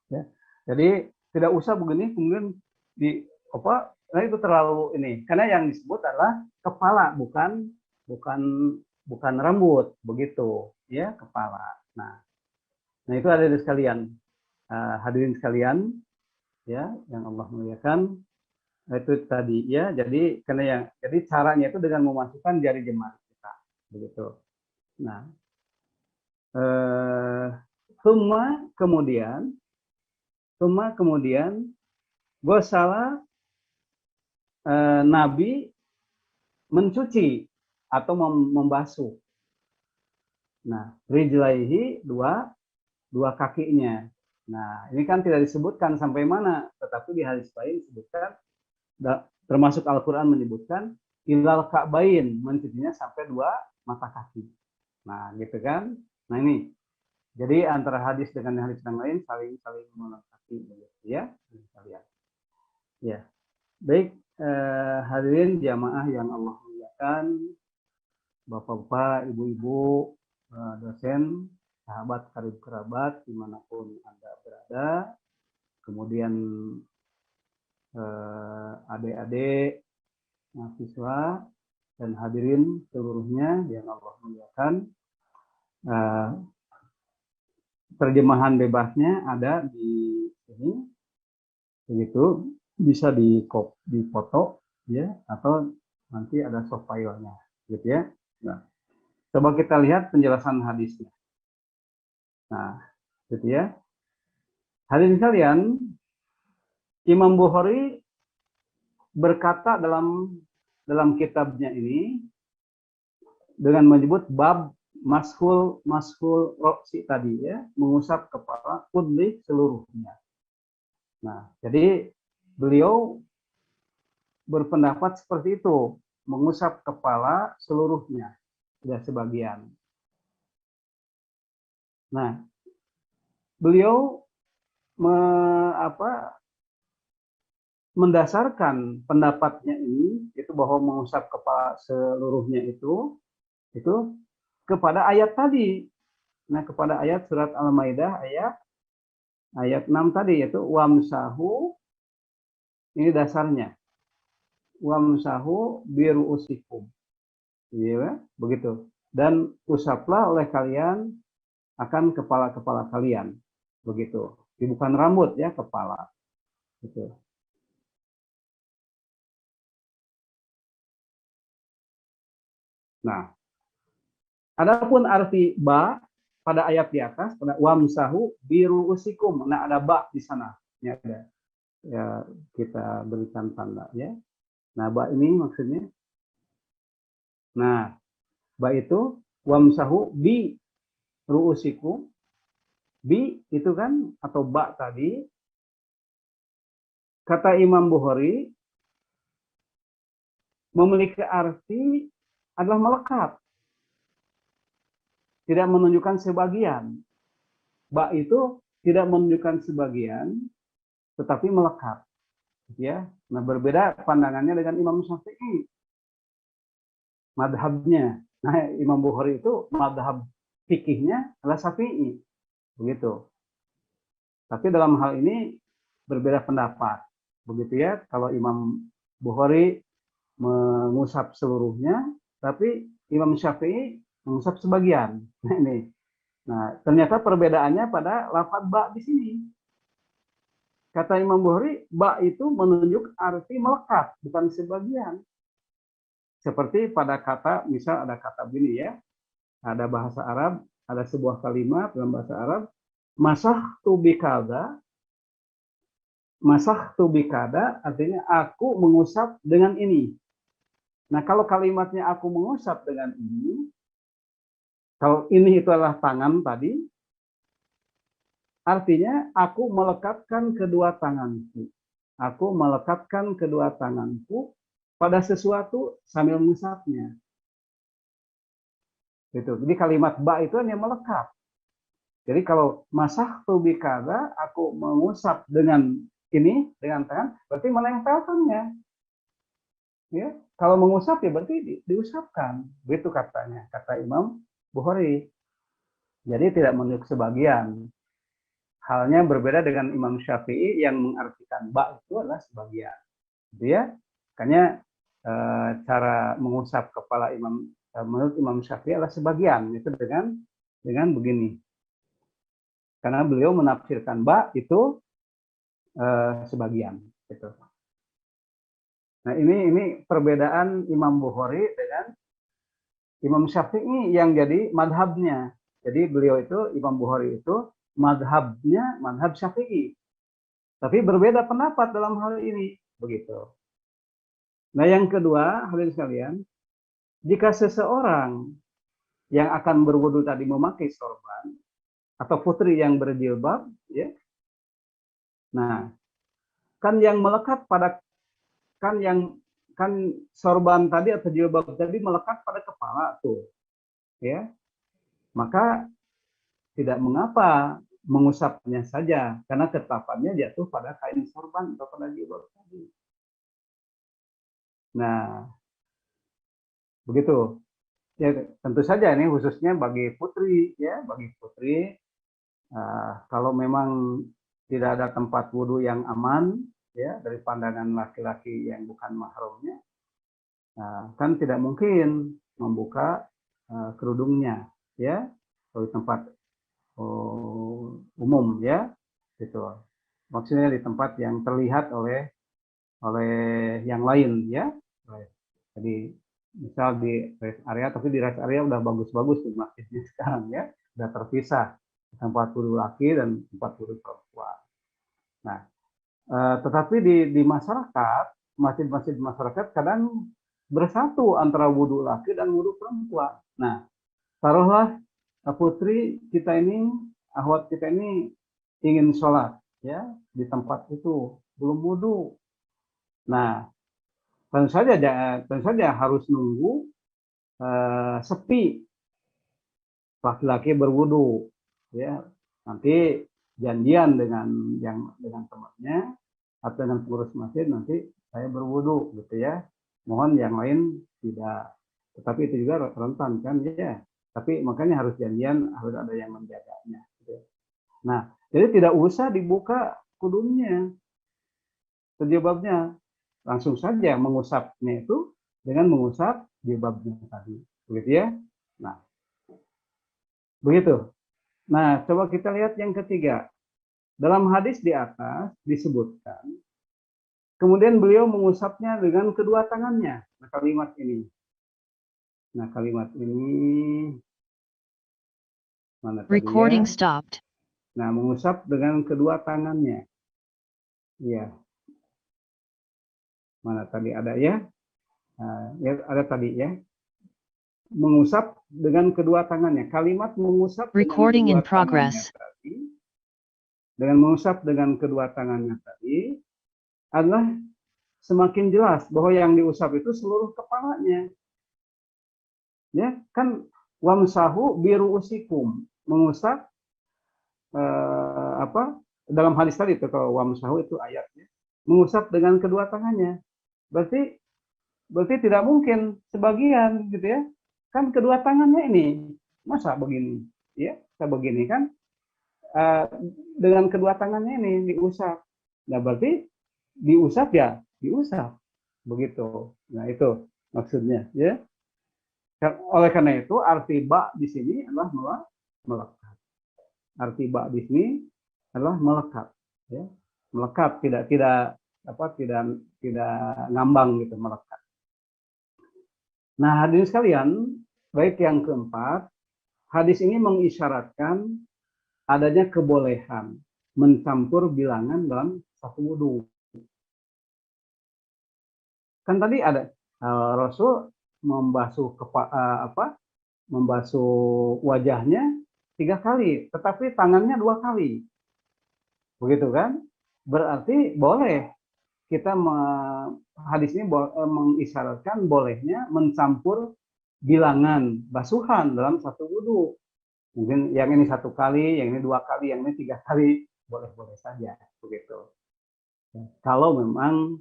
Ya. Jadi tidak usah begini kemudian di apa? Nah itu terlalu ini. Karena yang disebut adalah kepala, bukan rambut, begitu ya, kepala. Nah itu ada di sekalian, hadirin sekalian ya, yang Allah muliakan. Itu tadi ya. Jadi caranya itu dengan memasukkan jari jemari kita, begitu. Nah, semua kemudian gosala Nabi mencuci atau membasuh. Nah, rijlaihi dua kakinya. Nah, ini kan tidak disebutkan sampai mana, tetapi di hadis lain disebutkan, termasuk Al-Quran menyebutkan ilal ka'bain, mencucinya sampai dua mata kaki. Nah, gitu kan? Nah ini, jadi antara hadis dengan hadis yang lain saling melengkapi, ya, kalian. Ya, baik, hadirin jamaah yang Allah muliakan, bapak-bapak, ibu-ibu, dosen, sahabat, karib kerabat, dimanapun Anda berada, kemudian adik-adik, mahasiswa, dan hadirin seluruhnya yang Allah muliakan. Terjemahan bebasnya ada di sini, begitu, bisa difoto ya, atau nanti ada soft file-nya, gitu ya. Nah, coba kita lihat penjelasan hadisnya. Nah, gitu ya. Hadirin sekalian, Imam Bukhari berkata dalam kitabnya ini dengan menyebut bab mashul roksi tadi ya, mengusap kepala kulli seluruhnya. Nah, jadi beliau berpendapat seperti itu, mengusap kepala seluruhnya, tidak sebagian. Nah, beliau mendasarkan pendapatnya ini itu bahwa mengusap kepala seluruhnya itu kepada ayat tadi. Nah, kepada ayat surat Al-Maidah ayat 6 tadi, yaitu wamsahu, ini dasarnya. Wamsahu biru'usikum. Ya, begitu. Dan usaplah oleh kalian akan kepala-kepala kalian. Begitu. Bukan rambut ya, kepala. Gitu. Nah, adapun arti ba pada ayat di atas, pada wamsahu biru'usikum. Nah, ada ba di sana. Ini ada. Ya, kita berikan tanda ya. Nah, ba ini maksudnya. Nah, ba itu wamsahu bi ru'usikum. Bi itu kan atau ba tadi, kata Imam Bukhari memiliki arti adalah melekat, tidak menunjukkan sebagian. Ba itu tidak menunjukkan sebagian, tetapi melekat. Ya, nah berbeda pandangannya dengan Imam Syafi'i, madhabnya. Nah, Imam Bukhari itu madhab fikihnya adalah Syafi'i, begitu. Tapi dalam hal ini berbeda pendapat, begitu ya. Kalau Imam Bukhari mengusap seluruhnya, tapi Imam Syafi'i mengusap sebagian. Nah, ini. Nah, ternyata perbedaannya pada lafaz ba di sini. Kata Imam Bukhari, ba itu menunjuk arti melekat, bukan sebagian. Seperti pada kata, misal ada kata begini ya, ada bahasa Arab, ada sebuah kalimat dalam bahasa Arab, masahtu bikada, artinya aku mengusap dengan ini. Nah, kalau kalimatnya aku mengusap dengan ini, kalau ini itu adalah tangan tadi, artinya aku melekatkan kedua tanganku. Aku melekatkan kedua tanganku pada sesuatu sambil mengusapnya. Gitu. Jadi kalimat ba itu hanya melekat. Jadi kalau masahtu bikada, aku mengusap dengan ini, dengan tangan, berarti menempelkannya. Ya, kalau mengusap ya berarti diusapkan. Begitu katanya, kata Imam Bukhari. Jadi tidak menunjuk sebagian. Halnya berbeda dengan Imam Syafi'i yang mengartikan ba itu adalah sebagian. Gitu ya. Makanya cara mengusap kepala menurut Imam Syafi'i adalah sebagian. Itu dengan begini. Karena beliau menafsirkan ba itu sebagian. Gitu. Nah, ini perbedaan Imam Bukhari dengan Imam Syafi'i yang jadi madhabnya. Jadi beliau itu, Imam Bukhari itu madhabnya, madhab Syafi'i. Tapi berbeda pendapat dalam hal ini. Begitu. Nah, yang kedua, hadirin sekalian, jika seseorang yang akan berwudu tadi memakai sorban, atau putri yang berjilbab, ya, nah, kan yang melekat pada, kan sorban tadi atau jilbab tadi melekat pada kepala tuh, ya, maka tidak mengapa mengusapnya saja, karena ketetapannya jatuh pada kain sorban atau pada jilbab tadi. Nah, begitu. Ya, tentu saja ini khususnya bagi putri, ya, bagi putri. Kalau memang tidak ada tempat wudhu yang aman, ya, dari pandangan laki-laki yang bukan mahramnya, kan tidak mungkin membuka kerudungnya, ya, di tempat umum, ya, gitu. Maksudnya di tempat yang terlihat oleh yang lain, ya. Jadi misal di rest area, tapi di rest area udah bagus-bagus tuh masjidnya sekarang, ya, udah terpisah tempat wudhu laki dan tempat wudhu perempuan. Nah, tetapi di masyarakat, masjid-masjid masyarakat kadang bersatu antara wudhu laki dan wudhu perempuan. Nah, taruhlah putri kita ini, akhwat kita ini ingin sholat, ya, di tempat itu belum wudhu. Nah, tentu saja harus nunggu sepi laki-laki berwudhu, ya, nanti janjian dengan temannya atau dengan pengurus masjid, nanti saya berwudhu, gitu ya. Mohon yang lain tidak. Tetapi itu juga rentan kan, ya. Tapi makanya harus janjian, harus ada yang menjaganya. Gitu. Nah, jadi tidak usah dibuka kudungnya, jilbabnya, langsung saja mengusapnya itu dengan mengusap jilbabnya tadi, begitu ya. Nah, begitu. Nah, coba kita lihat yang ketiga. Dalam hadis di atas disebutkan, kemudian beliau mengusapnya dengan kedua tangannya. Nah, kalimat ini. Mana tadi Recording ya? stopped. Nah, mengusap dengan kedua tangannya. Iya. Mana tadi ada ya? Ya ada tadi ya. mengusap dengan kedua tangannya. Kalimat mengusap dengan Recording in kedua tangannya progress. tadi, dengan mengusap dengan kedua tangannya tadi adalah semakin jelas bahwa yang diusap itu seluruh kepalanya. Ya, kan wamsahu biru usikum, mengusap dalam hadis tadi itu, kalau wamsahu itu ayatnya, mengusap dengan kedua tangannya. Berarti tidak mungkin sebagian gitu ya. Kan kedua tangannya ini masa begini, ya, begini kan dengan kedua tangannya ini diusap. Nah, berarti diusap ya, diusap begitu. Nah, itu maksudnya, ya. Oleh karena itu arti ba di sini adalah melekat. Arti ba di sini adalah melekat, ya. Melekat, tidak ngambang gitu, melekat. Nah, hadirin sekalian, baik yang keempat, hadis ini mengisyaratkan adanya kebolehan mencampur bilangan dalam satu wudhu. Kan tadi ada Rasul membasuh wajahnya 3 kali, tetapi tangannya 2 kali, begitu kan? Berarti boleh kita hadis ini mengisyaratkan bolehnya mencampur bilangan basuhan dalam satu wudhu. Mungkin yang ini 1 kali, yang ini 2 kali, yang ini 3 kali, boleh-boleh saja, begitu. Kalau memang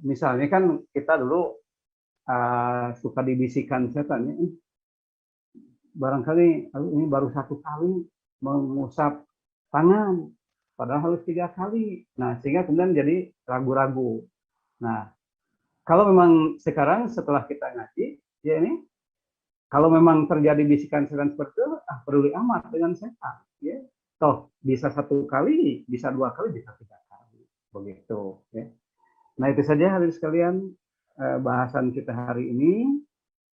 misalnya kan kita dulu suka dibisikkan setan, ya, barangkali ini baru 1 kali mengusap tangan, padahal harus 3 kali. Nah, sehingga kemudian jadi ragu-ragu. Nah, kalau memang sekarang setelah kita ngaji, ya ini, kalau memang terjadi bisikan setan seperti itu, peduli amat dengan setan, ya. Toh bisa 1 kali, bisa 2 kali, bisa 3 kali, begitu, ya. Nah, itu saja hadirin sekalian bahasan kita hari ini.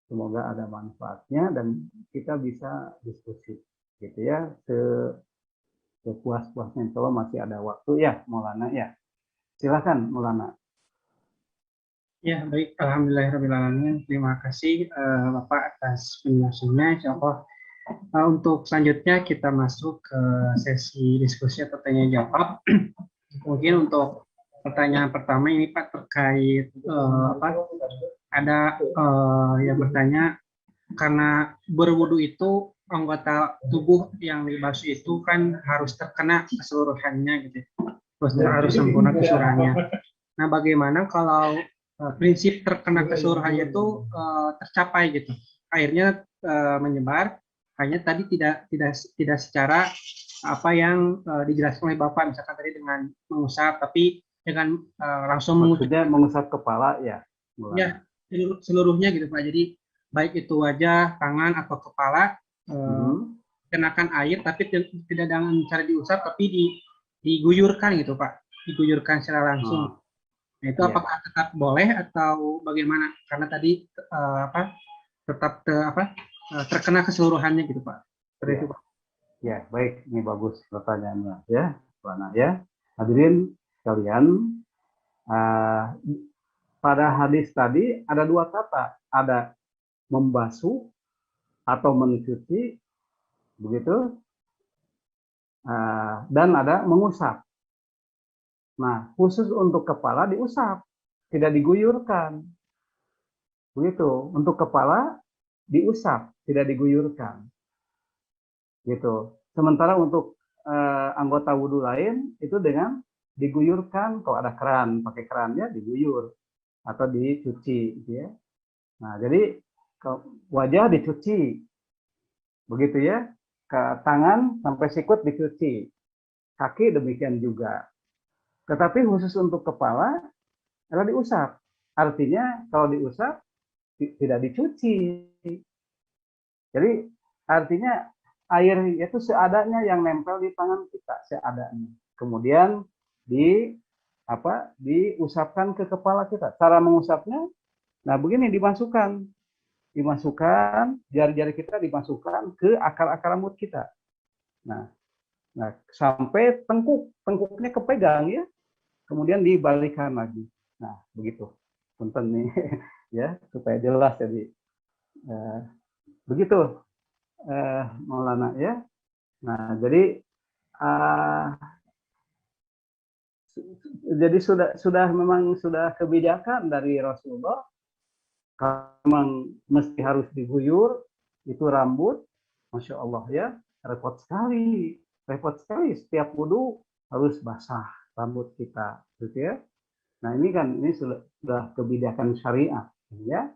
Semoga ada manfaatnya dan kita bisa diskusi, gitu ya, sepuas-puasnya. Kalau masih ada waktu ya, Maulana ya. Silakan Maulana. Ya, baik. Alhamdulillahirrahmanirrahim. Terima kasih Bapak atas penjelasannya. Insyaallah untuk selanjutnya kita masuk ke sesi diskusi atau tanya jawab. Mungkin untuk pertanyaan pertama ini Pak terkait ada yang bertanya, karena berwudu itu anggota tubuh yang dibasuh itu kan harus terkena keseluruhannya gitu, harus sempurna keseluruhannya. Nah, bagaimana kalau prinsip terkena keseluruhannya itu tercapai gitu, airnya menyebar, hanya tadi tidak secara apa yang dijelaskan oleh Bapak, misalkan tadi dengan mengusap, tapi dengan langsung mengusap kepala ya. Ya, seluruhnya gitu Pak. Jadi baik itu wajah, tangan atau kepala kenakan air, tapi tidak dengan cara diusap, tapi diguyurkan gitu Pak, diguyurkan secara langsung. Nah, itu apakah tetap boleh atau bagaimana? Karena tadi tetap terkena keseluruhannya gitu Pak. Seperti itu Pak. Ya, baik, ini bagus pertanyaannya ya, Lana ya. Hadirin sekalian, pada hadis tadi ada 2 kata, ada membasuh atau mencuci, begitu, dan ada mengusap. Nah, khusus untuk kepala diusap, tidak diguyurkan, begitu. Untuk kepala diusap, tidak diguyurkan, gitu. Sementara untuk anggota wudhu lain itu dengan diguyurkan, kalau ada keran, pakai kerannya diguyur atau dicuci, gitu ya. Nah, jadi wajah dicuci, begitu ya, ke tangan sampai sikut dicuci, kaki demikian juga. Tetapi khusus untuk kepala adalah diusap. Artinya kalau diusap tidak dicuci. Jadi artinya air itu seadanya yang nempel di tangan kita, seadanya. Kemudian diusapkan ke kepala kita. Cara mengusapnya, nah begini, dimasukkan jari-jari kita dimasukkan ke akar-akar rambut kita. Nah, sampai tengkuknya kepegang ya, kemudian dibalikan lagi. Nah, begitu. punten nih ya supaya jelas jadi begitu Maulana ya. Nah jadi sudah kebijakan dari Rasulullah kalau memang mesti harus diguyur itu rambut, masya Allah ya repot sekali setiap wudhu harus basah rambut kita gitu ya. Nah ini sudah kebijakan syariat ya,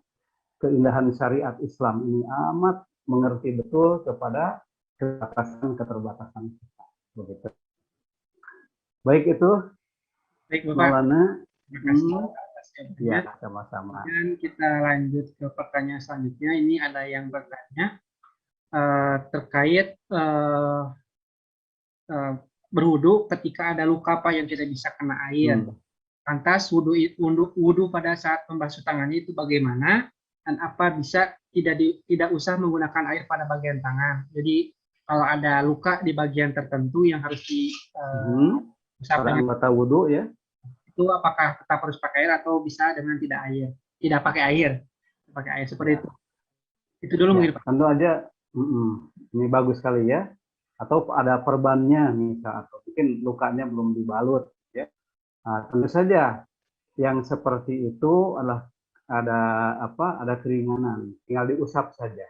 keindahan syariat Islam ini amat mengerti betul kepada keterbatasan kita begitu. Baik itu Baik Bapak, Maulana. terima kasih atas Ya jawabannya. sama-sama. Dan kita lanjut ke pertanyaan selanjutnya. Ini ada yang bertanya terkait berwudu ketika ada luka apa yang tidak bisa kena air. Lantas wudu pada saat membasuh tangannya itu bagaimana, dan apa bisa tidak usah menggunakan air pada bagian tangan. Jadi kalau ada luka di bagian tertentu yang harus diusap pada dengan anggota wudhu ya, itu apakah tetap harus pakai air atau bisa dengan tidak pakai air seperti itu. Itu dulu mungkin Pak. Tentu aja ini bagus sekali ya. Atau ada perbannya misal, atau mungkin lukanya belum dibalut ya. Nah, tentu saja yang seperti itu adalah ada keringanan, tinggal diusap saja.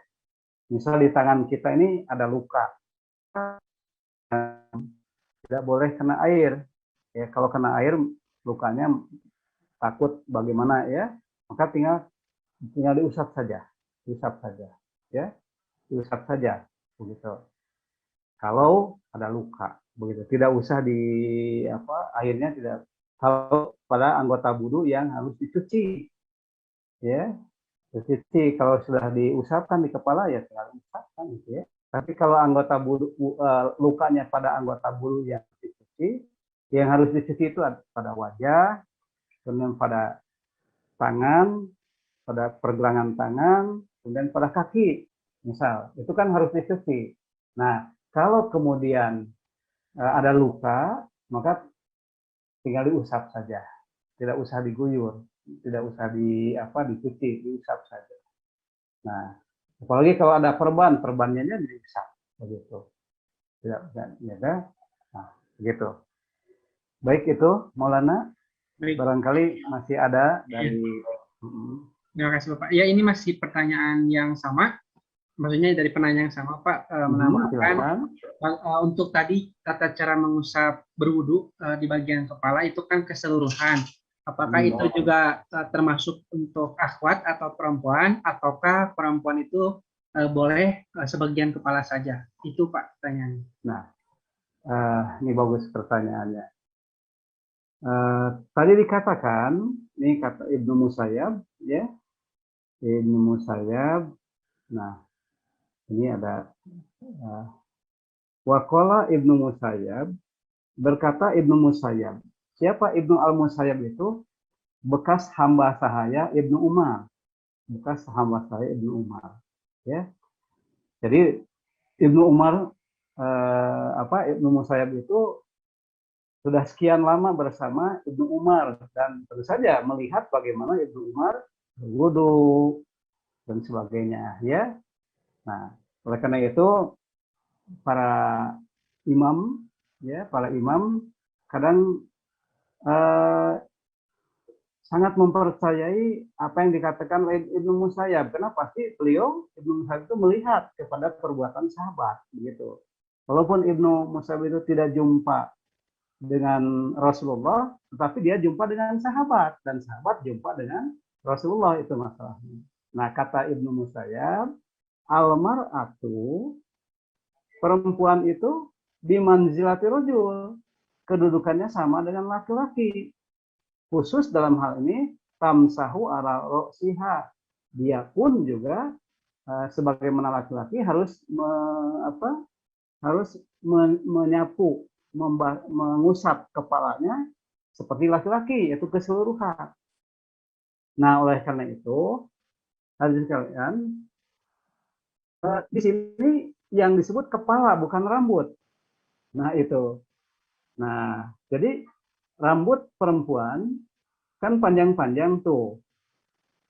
Misal di tangan kita ini ada luka, tidak boleh kena air. Ya, kalau kena air lukanya takut bagaimana ya, maka tinggal diusap saja, ya, diusap saja begitu. Kalau ada luka begitu, tidak usah airnya tidak. Kalau pada anggota wudu yang harus dicuci ya, dicuci. Kalau sudah diusapkan di kepala ya tinggal diusapkan gitu ya. Tapi kalau anggota wudu lukanya pada anggota wudu yang dicuci, yang harus dicuci itu pada wajah, kemudian pada tangan, pada pergelangan tangan, kemudian pada kaki misal, itu kan harus dicuci. Nah, kalau kemudian ada luka, maka tinggal diusap saja, tidak usah diguyur, tidak usah dicuci, diusap saja. Nah, apalagi kalau ada perbannya diusap, begitu. Tidak usah, ya. Nah, begitu. Baik itu, Maulana. Baik. Barangkali masih ada dari. Terima kasih Bapak. Ya ini masih pertanyaan yang sama. Maksudnya dari penanya yang sama Pak, menambahkan untuk tadi tata cara mengusap berwudu di bagian kepala itu kan keseluruhan. Apakah itu juga termasuk untuk akhwat atau perempuan, ataukah perempuan itu boleh sebagian kepala saja? Itu Pak pertanyaannya. Nah, ini bagus pertanyaannya. Tadi dikatakan, ini kata Ibnu Musayyab, ya, Ibnu Musayyab. Nah, ini ada Waqala Ibnu Musayyab, berkata Ibnu Musayyab. Siapa Ibnu Al-Musayyab itu? Bekas hamba sahaya Ibnu Umar. Bekas hamba sahaya Ibnu Umar. Ya. Jadi Ibnu Umar Ibnu Musayyab itu sudah sekian lama bersama Ibnu Umar dan tentu saja melihat bagaimana Ibnu Umar berwudu dan sebagainya, ya. Nah, oleh karena itu para imam kadang sangat mempercayai apa yang dikatakan oleh Ibnu Musayyab. Kenapa sih beliau Ibnu Musayyab itu melihat kepada perbuatan sahabat, begitu. Walaupun Ibnu Musayyab itu tidak jumpa dengan Rasulullah, tetapi dia jumpa dengan sahabat dan sahabat jumpa dengan Rasulullah, itu masalahnya. Nah, kata Ibnu Musayyab, al-mar'atu, perempuan itu bimanzilati rajul, kedudukannya sama dengan laki-laki. Khusus dalam hal ini tamsahu ala ra'siha, dia pun juga sebagaimana laki-laki harus menyapu, mengusap kepalanya seperti laki-laki, yaitu keseluruhan. Nah, oleh karena itu, hadirin sekalian, di sini yang disebut kepala bukan rambut. Nah, itu. Nah, jadi rambut perempuan kan panjang-panjang tuh.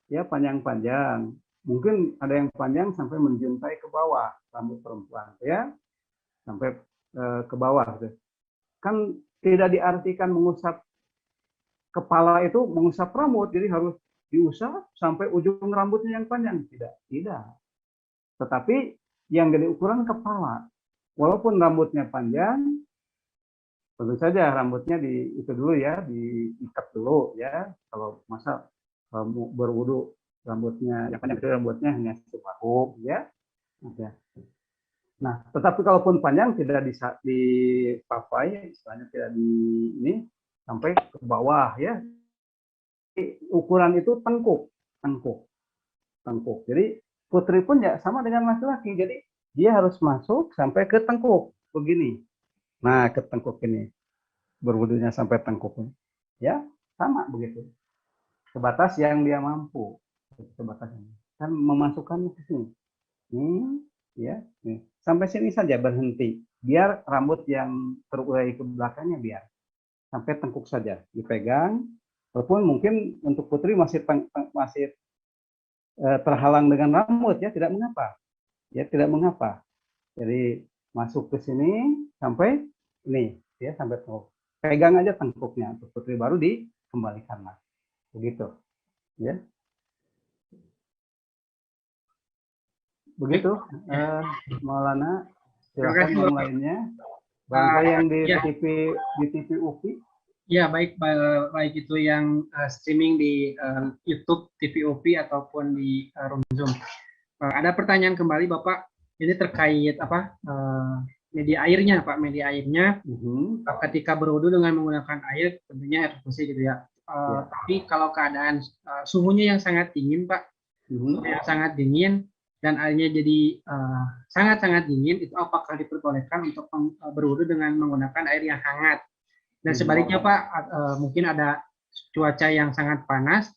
ya panjang-panjang. Mungkin ada yang panjang sampai menjuntai ke bawah rambut perempuan, ya sampai ke bawah. Kan tidak diartikan mengusap kepala itu mengusap rambut, jadi harus diusap sampai ujung rambutnya yang panjang. Tidak. Tetapi yang jadi ukuran kepala. Walaupun rambutnya panjang, tentu saja rambutnya itu dulu ya, diikat dulu ya. Kalau masa berwudu rambutnya yang panjang itu rambutnya hanya sebahu ya. Nah, tetapi kalaupun panjang tidak dipapai, istilahnya tidak di ini sampai ke bawah ya. Ukuran itu tengkuk. Jadi putri pun ya sama dengan laki-laki. Jadi dia harus masuk sampai ke tengkuk begini. Nah, ke tengkuk ini. Berwudunya sampai tengkuk ini. Ya, sama begitu. Sebatas yang dia mampu. Sebatas ini. Kan memasukkan ke sini. Ya, nih. Sampai sini saja berhenti. Biar rambut yang terurai ke belakangnya biar. Sampai tengkuk saja dipegang. Walaupun mungkin untuk putri masih terhalang dengan rambut ya, tidak mengapa. Ya, tidak mengapa. Jadi masuk ke sini sampai ini ya, sampai tengkuk. Pegang aja tengkuknya untuk putri, baru dikembalikan lah. Begitu. Ya. Begitu, Maulana. Silakan yang lainnya. Bangsa yang di TV UPI. Ya, baik itu yang streaming di YouTube TV UPI ataupun di Room Zoom. Ada pertanyaan kembali Bapak, ini terkait media airnya Pak, media airnya. Ketika berwudu dengan menggunakan air, tentunya air bersih gitu ya. Tapi kalau keadaan suhunya yang sangat dingin Pak, yang sangat dingin dan airnya jadi sangat-sangat dingin, itu apakah diperbolehkan untuk berwudu dengan menggunakan air yang hangat? Dan sebaliknya Pak, mungkin ada cuaca yang sangat panas,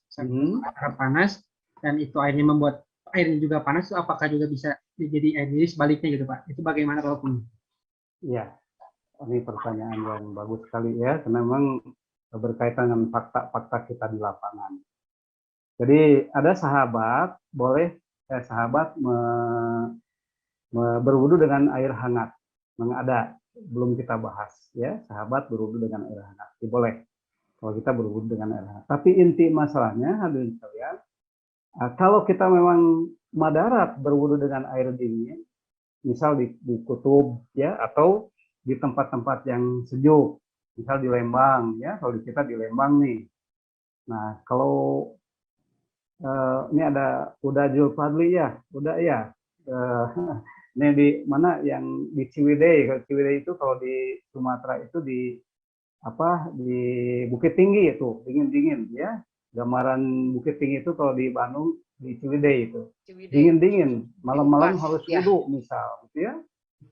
dan itu airnya membuat airnya juga panas, itu apakah juga bisa jadi air jadi sebaliknya gitu Pak? Itu bagaimana kalau pun? Iya, ini pertanyaan yang bagus sekali ya, karena memang berkaitan dengan fakta-fakta kita di lapangan. Jadi ada sahabat berwudu dengan air hangat, memang ada. Belum kita bahas ya, sahabat berwudu dengan air hangat. Boleh kalau kita berwudu dengan air hangat. Tapi inti masalahnya hadirin sekalian, kalau kita memang madarat berwudu dengan air dingin, misal di kutub ya, atau di tempat-tempat yang sejuk, misal di Lembang ya, kalau di kita di Lembang nih. Nah, kalau ini ada Uda Julfadli ya, Uda ya. Ini di mana yang di Ciwidey. Ciwidey itu kalau di Sumatera itu di Bukit Tinggi itu, dingin-dingin ya. Gambaran Bukit Tinggi itu kalau di Bandung di Ciwidey itu. Dingin-dingin, malam-malam harus wudu misal gitu ya.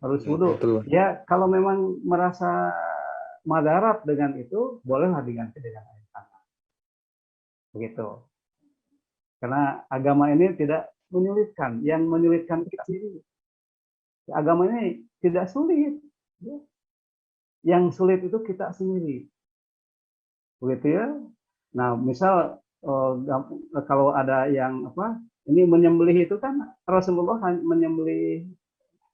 Harus wudu. Ya, kalau memang merasa madarat dengan itu, bolehlah diganti dengan air hangat. Begitu. Karena agama ini tidak menyulitkan, yang menyulitkan kita sendiri. Agama ini tidak sulit. Yang sulit itu kita sendiri. Begitu ya. Nah, misal kalau ada yang ini menyembelih itu kan Rasulullah menyembelih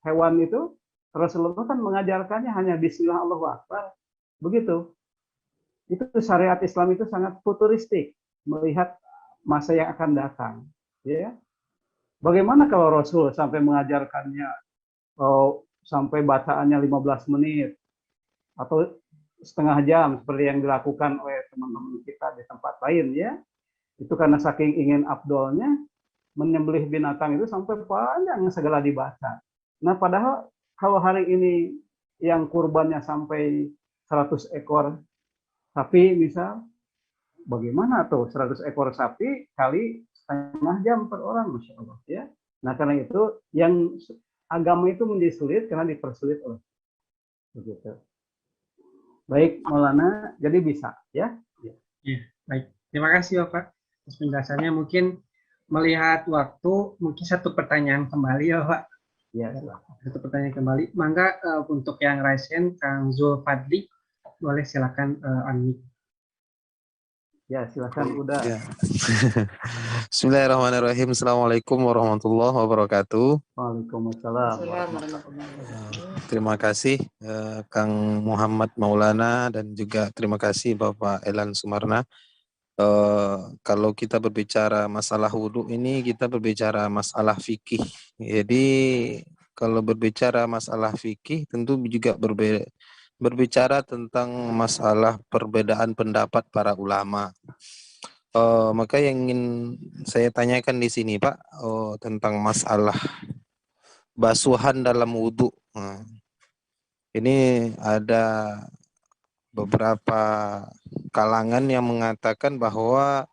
hewan itu, Rasulullah kan mengajarkannya hanya bismillah Allahu Akbar. Begitu. Itu syariat Islam itu sangat futuristik, melihat masa yang akan datang. Ya. Bagaimana kalau Rasul sampai mengajarkannya sampai bacaannya 15 menit atau setengah jam seperti yang dilakukan oleh teman-teman kita di tempat lain ya. Itu karena saking ingin afdolnya menyembelih binatang itu sampai panjang segala dibaca. Nah, padahal kalau hari ini yang kurbannya sampai 100 ekor sapi misal, bagaimana tuh 100 ekor sapi kali setengah jam per orang, Masya Allah ya. Nah, karena itu yang agama itu menjadi sulit karena dipersulit oleh begitu. Baik, Maulana, jadi bisa ya? Ya, baik. Terima kasih Bapak atas penjelasannya. Mungkin melihat waktu, mungkin satu pertanyaan kembali ya Pak. Ya, satu pertanyaan kembali. Mangga untuk yang raise hand, Kang Zulfadli, boleh silakan unmute. Ya, silakan udah. Ya. Bismillahirrahmanirrahim. Assalamualaikum warahmatullahi wabarakatuh. Waalaikumsalam Assalamualaikum warahmatullahi wabarakatuh. Terima kasih Kang Muhammad Maulana dan juga terima kasih Bapak Elan Sumarna. Kalau kita berbicara masalah wudhu ini, kita berbicara masalah fikih. Jadi kalau berbicara masalah fikih tentu juga berbicara tentang masalah perbedaan pendapat para ulama. Maka yang ingin saya tanyakan di sini Pak, tentang masalah basuhan dalam wudhu. Nah, ini ada beberapa kalangan yang mengatakan bahwa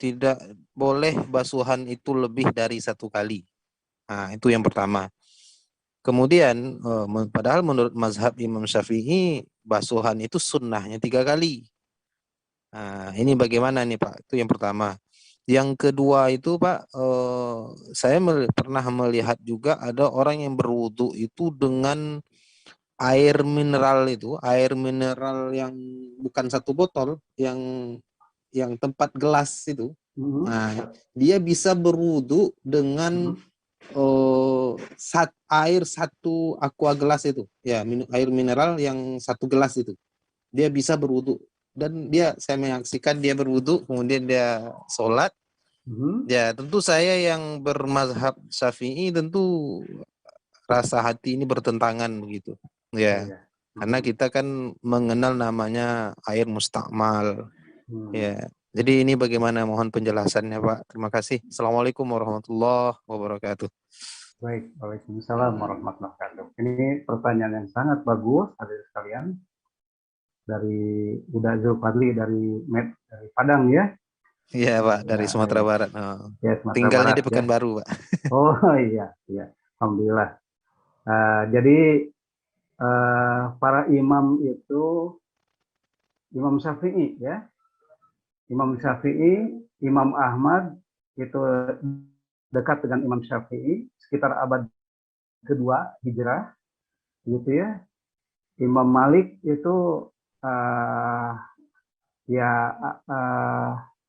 tidak boleh basuhan itu lebih dari 1 kali. Nah, itu yang pertama. Kemudian, padahal menurut mazhab Imam Syafi'i, basuhan itu sunnahnya 3 kali. Nah, ini bagaimana nih Pak? Itu yang pertama. Yang kedua itu Pak, saya pernah melihat juga ada orang yang berwudu itu dengan air mineral yang bukan 1 botol, yang tempat gelas itu. Nah, dia bisa berwudu dengan air 1 aqua gelas itu. Ya, air mineral yang 1 gelas itu. Dia bisa berwudu. Dan saya menyaksikan dia berwudu, kemudian dia sholat. Ya, tentu saya yang bermazhab Syafi'i tentu rasa hati ini bertentangan begitu. Ya, karena kita kan mengenal namanya air mustakmal. Ya, jadi ini bagaimana, mohon penjelasannya Pak. Terima kasih. Assalamualaikum warahmatullahi wabarakatuh. Baik, waalaikumsalam warahmatullahi wabarakatuh. Ini pertanyaan yang sangat bagus, hadirin sekalian. Dari Buda Zulfadli dari Padang ya. Iya Pak, dari Sumatera Barat. Ya, Sumatera tinggalnya Barat, di Pekanbaru Pak. Oh iya, alhamdulillah. Jadi para imam itu Imam Syafi'i ya, Imam Syafi'i, Imam Ahmad itu dekat dengan Imam Syafi'i sekitar abad kedua Hijrah, gitu ya. Imam Malik itu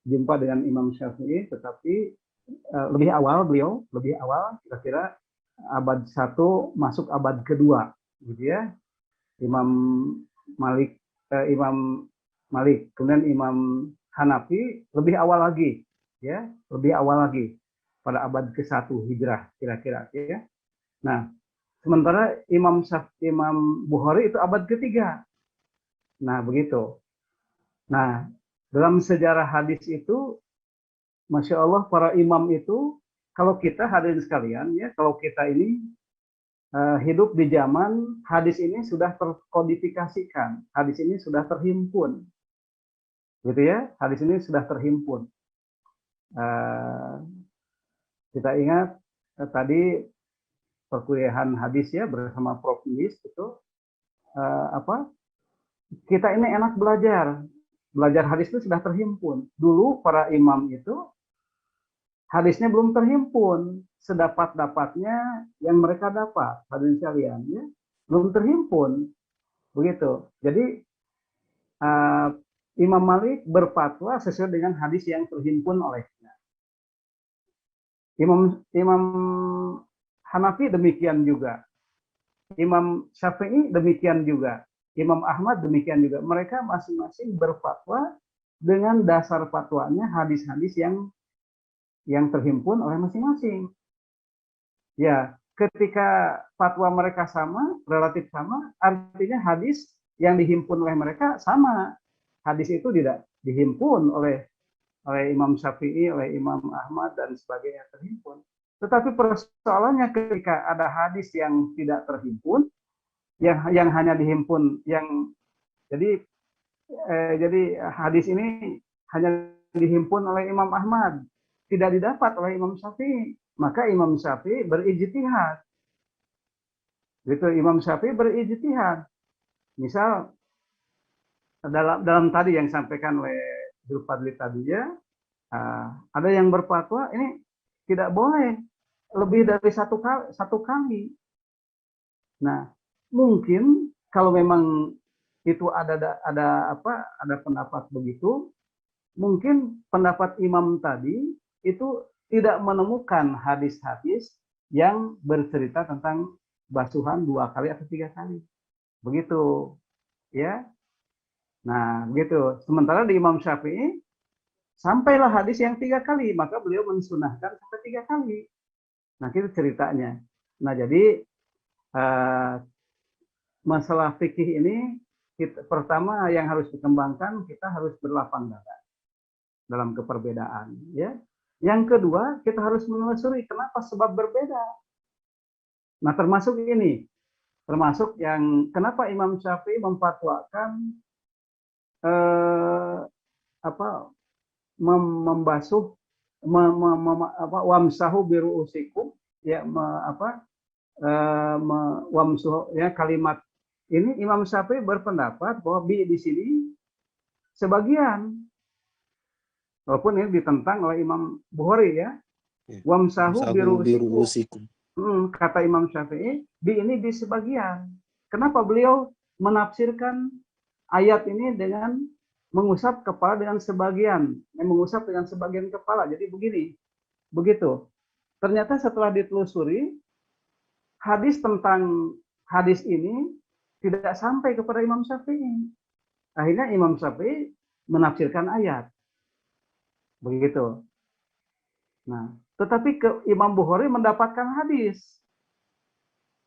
jumpa dengan Imam Syafi'i, tetapi lebih awal kira-kira abad 1 masuk abad kedua, gitu ya. Imam Malik, kemudian Imam Hanafi lebih awal lagi, ya, pada abad ke-1 Hijrah kira-kira, ya. Nah, sementara Imam Bukhari itu abad ketiga. Nah, begitu. Nah, dalam sejarah hadis itu, Masya Allah, para imam itu, kalau kita hadirin sekalian, ya, kalau kita ini hidup di zaman hadis ini sudah terkodifikasikan, hadis ini sudah terhimpun, gitu ya, hadis ini sudah terhimpun. Kita ingat tadi perkuliahan hadis ya bersama Prof. Nis itu kita ini enak belajar hadis itu sudah terhimpun. Dulu para imam itu hadisnya belum terhimpun, sedapat-dapatnya yang mereka dapat, hadirin sekalian, ya, belum terhimpun, begitu. Jadi Imam Malik berfatwa sesuai dengan hadis yang terhimpun olehnya. Imam Hanafi demikian juga, Imam Syafi'i demikian juga, Imam Ahmad demikian juga. Mereka masing-masing berfatwa dengan dasar fatwanya hadis-hadis yang terhimpun oleh masing-masing. Ya, ketika fatwa mereka sama, relatif sama, artinya hadis yang dihimpun oleh mereka sama. Hadis itu tidak dihimpun oleh Imam Syafi'i, oleh Imam Ahmad dan sebagainya terhimpun. Tetapi persoalannya ketika ada hadis yang tidak terhimpun, yang hanya dihimpun, jadi hadis ini hanya dihimpun oleh Imam Ahmad, tidak didapat oleh Imam Syafi'i, maka Imam Syafi'i berijtihad. Gitu, Imam Syafi'i berijtihad. Misal dalam tadi yang disampaikan oleh Zulfadli tadi ya, ada yang berfatwa ini tidak boleh lebih dari satu kali. Nah, mungkin kalau memang itu ada pendapat begitu, mungkin pendapat imam tadi itu tidak menemukan hadis-hadis yang bercerita tentang basuhan 2 kali atau 3 kali. Begitu, ya. Nah, begitu. Sementara di Imam Syafi'i sampailah hadis yang 3 kali, maka beliau mensunahkan sampai 3 kali. Nah, itu ceritanya. Nah, jadi masalah fikih ini pertama yang harus dikembangkan, kita harus berlapang dada dalam keperbedaan, ya. Yang kedua, kita harus menelusuri kenapa sebab berbeda. Nah, termasuk ini, termasuk yang kenapa Imam Syafi'i memfatwakan membasuh wamsahu biru'usikum, ya, wamsuh, ya, kalimat ini Imam Syafi'i berpendapat bahwa bi di sini sebagian, walaupun ini ditentang oleh Imam Bukhari, ya. Wamsahu biru'usikum. Kata Imam Syafi'i, bi ini di sebagian. Kenapa beliau menafsirkan ayat ini dengan mengusap kepala dengan sebagian, mengusap dengan sebagian kepala? Jadi begini, begitu. Ternyata setelah ditelusuri, hadis tentang hadis ini tidak sampai kepada Imam Syafi'i. Akhirnya Imam Syafi'i menafsirkan ayat. Begitu. Nah, tetapi Imam Bukhari mendapatkan hadis.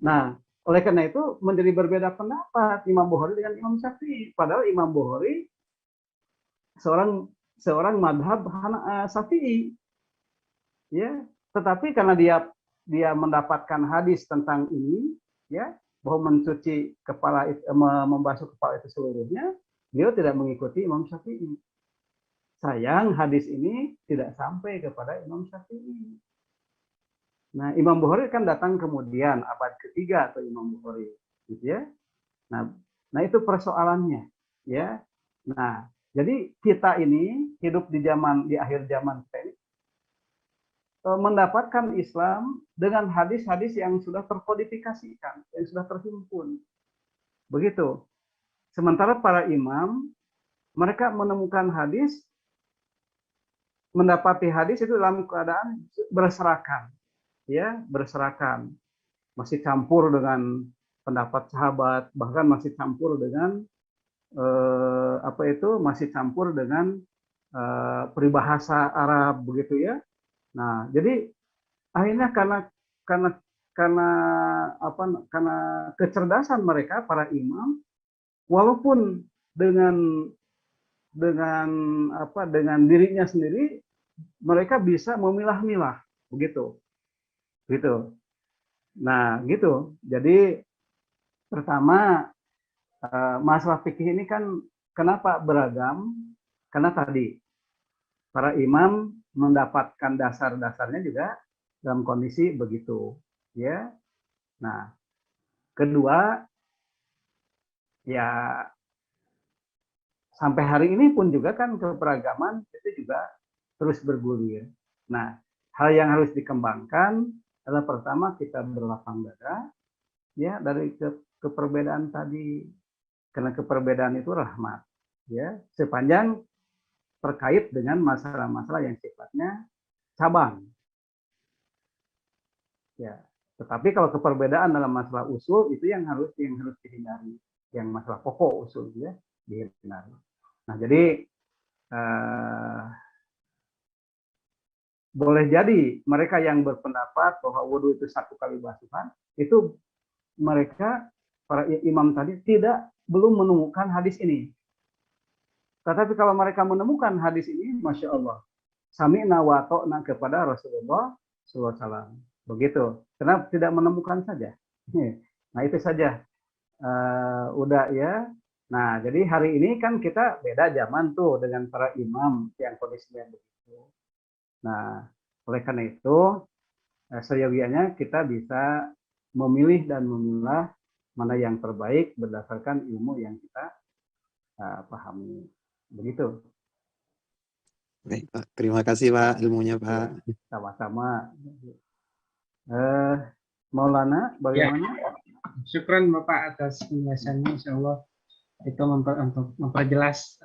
Nah, oleh karena itu menjadi berbeda pendapat Imam Bukhari dengan Imam Syafi'i. Padahal Imam Bukhari seorang madhab Syafi'i, ya. Tetapi karena dia mendapatkan hadis tentang ini, ya, bahwa mencuci kepala, membasuh kepala itu seluruhnya, beliau tidak mengikuti Imam Syafi'i. Sayang hadis ini tidak sampai kepada Imam Syafi'i. Nah, Imam Bukhari kan datang kemudian abad ketiga atau Imam Bukhari, gitu ya. Nah itu persoalannya, ya. Nah, jadi kita ini hidup di akhir zaman ini, mendapatkan Islam dengan hadis-hadis yang sudah terkodifikasikan, yang sudah terhimpun. Begitu. Sementara para imam, mereka menemukan hadis, mendapati hadis itu dalam keadaan berserakan, ya, berserakan, masih campur dengan pendapat sahabat, bahkan masih campur dengan masih campur dengan peribahasa Arab, begitu ya. Nah, jadi akhirnya karena kecerdasan mereka para imam, walaupun dengan dirinya sendiri mereka bisa memilah-milah, begitu. Gitu. Nah, gitu. Jadi pertama, masalah fikih ini kan kenapa beragam? Karena tadi para imam mendapatkan dasar-dasarnya juga dalam kondisi begitu, ya. Nah, kedua, ya, sampai hari ini pun juga kan keberagaman itu juga terus bergulir. Nah, hal yang harus dikembangkan adalah pertama kita berlapang dada, ya, dari keperbedaan tadi, karena keperbedaan itu rahmat, ya, sepanjang terkait dengan masalah-masalah yang sifatnya cabang, ya. Tetapi kalau keperbedaan dalam masalah usul itu yang harus dihindari, yang masalah pokok usul, ya, dihindari. Nah, jadi boleh jadi mereka yang berpendapat bahwa wudhu itu 1 kali basuhan, itu mereka para imam tadi belum menemukan hadis ini. Tetapi kalau mereka menemukan hadis ini, masya Allah, sami'na wa ta'na kepada Rasulullah SAW. Begitu. Kenapa tidak menemukan saja? Nah, itu saja. Udah, ya. Nah, jadi hari ini kan kita beda zaman tuh dengan para imam yang kondisinya begitu. Nah, oleh karena itu, seyogianya kita bisa memilih dan memilah mana yang terbaik berdasarkan ilmu yang kita pahami. Begitu. Baik, Pak. Terima kasih, Pak, ilmunya, Pak. Sama-sama. Maulana, bagaimana? Ya. Syukran Bapak atas penjelasannya, insya Allah itu untuk memperjelas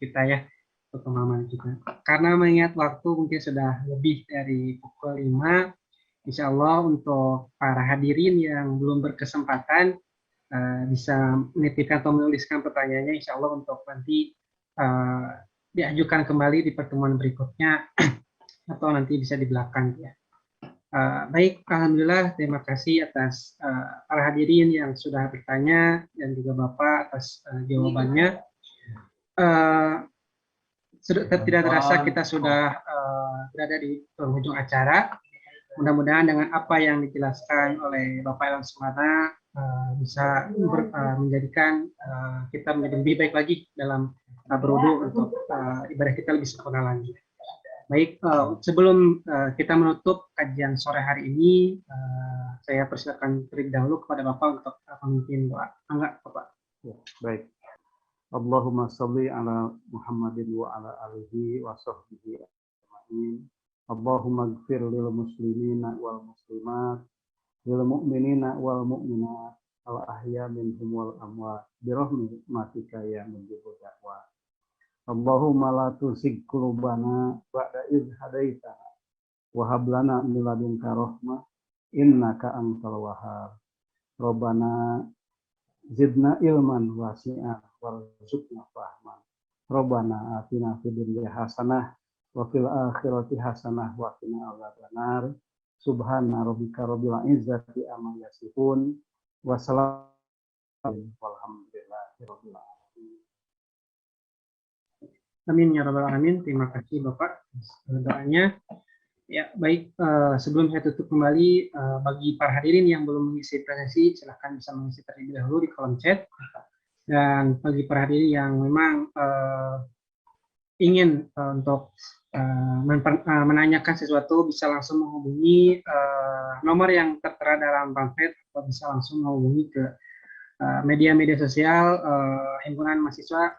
kita, ya. untuk pemahaman juga. Karena mengingat waktu mungkin sudah lebih dari pukul 5, insya Allah untuk para hadirin yang belum berkesempatan bisa menitipkan atau menuliskan pertanyaannya, insya Allah untuk nanti diajukan kembali di pertemuan berikutnya atau nanti bisa di belakang ya. Baik, alhamdulillah, terima kasih atas para hadirin yang sudah bertanya dan juga Bapak atas jawabannya. Tidak terasa kita sudah berada di penghujung acara. Mudah-mudahan dengan apa yang dijelaskan oleh Bapak Elan Sumarna bisa menjadikan kita menjadi lebih baik lagi dalam berwudu untuk ibadah kita lebih sempurna lagi. Baik, sebelum kita menutup kajian sore hari ini, saya persilakan terlebih dahulu kepada Bapak untuk memimpin doa. Enggak, Bapak. Ya, baik. Allahumma sholli ala Muhammadin wa ala alihi wa sahbihi ajma'in. Allahumma ighfir lil muslimina wal muslimat, lil mu'minina wal mu'minat, al ahya minhum wal amwat, bi rahmatika ya mujibud da'wat. Allahumma la tuzigh qulubana ba'da idh hadaitana wa hab lana min ladunka rahmah innaka antal wahhab. Rabbana zidna ilman wasi'an warzuqna fahman. Rabbana atina fid dunya hasanah wa fil akhirati hasanah wa qina adzabannar. Subhana rabbika rabbil izzati amma yasifun wa salamun walhamdulillahi rabbil alamin. Amin ya rabbal alamin. Terima kasih Bapak doanya. Ya, baik, sebelum saya tutup kembali, bagi para hadirin yang belum mengisi presentasi, silahkan bisa mengisi terlebih dahulu di kolom chat. Dan bagi para hadirin yang memang ingin untuk menanyakan sesuatu, bisa langsung menghubungi nomor yang tertera dalam pamflet, atau bisa langsung menghubungi ke media-media sosial himpunan mahasiswa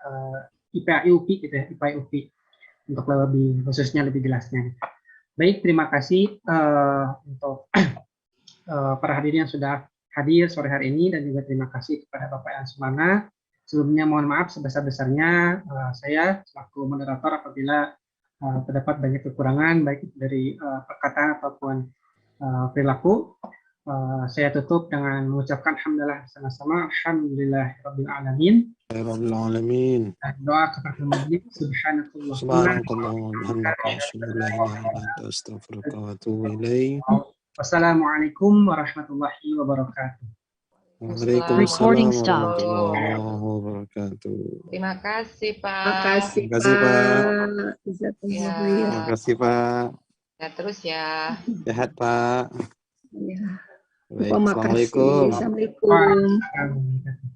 IPA UPI gitu ya, IPA UPI, untuk lebih khususnya lebih jelasnya. Baik, terima kasih untuk para hadirin yang sudah hadir sore hari ini, dan juga terima kasih kepada Bapak Elan Sumarna. Sebelumnya mohon maaf sebesar-besarnya saya selaku moderator apabila terdapat banyak kekurangan baik dari perkataan ataupun perilaku. Saya tutup dengan mengucapkan alhamdulillah sama-sama, alhamdulillahirabbil alamin. Rabbil alamin. Doa kepada Nabi subhanakallahumma wassalamualaikum warahmatullahi wabarakatuh. Waalaikumsalam warahmatullahi wabarakatuh. Terima kasih Pak. Terima kasih Pak. Ya. Terima kasih Pak. Ya terus ya. Sehat Pak. Ya. Baik, Bapak makasih. Assalamualaikum. Assalamualaikum. Waalaikumsalam.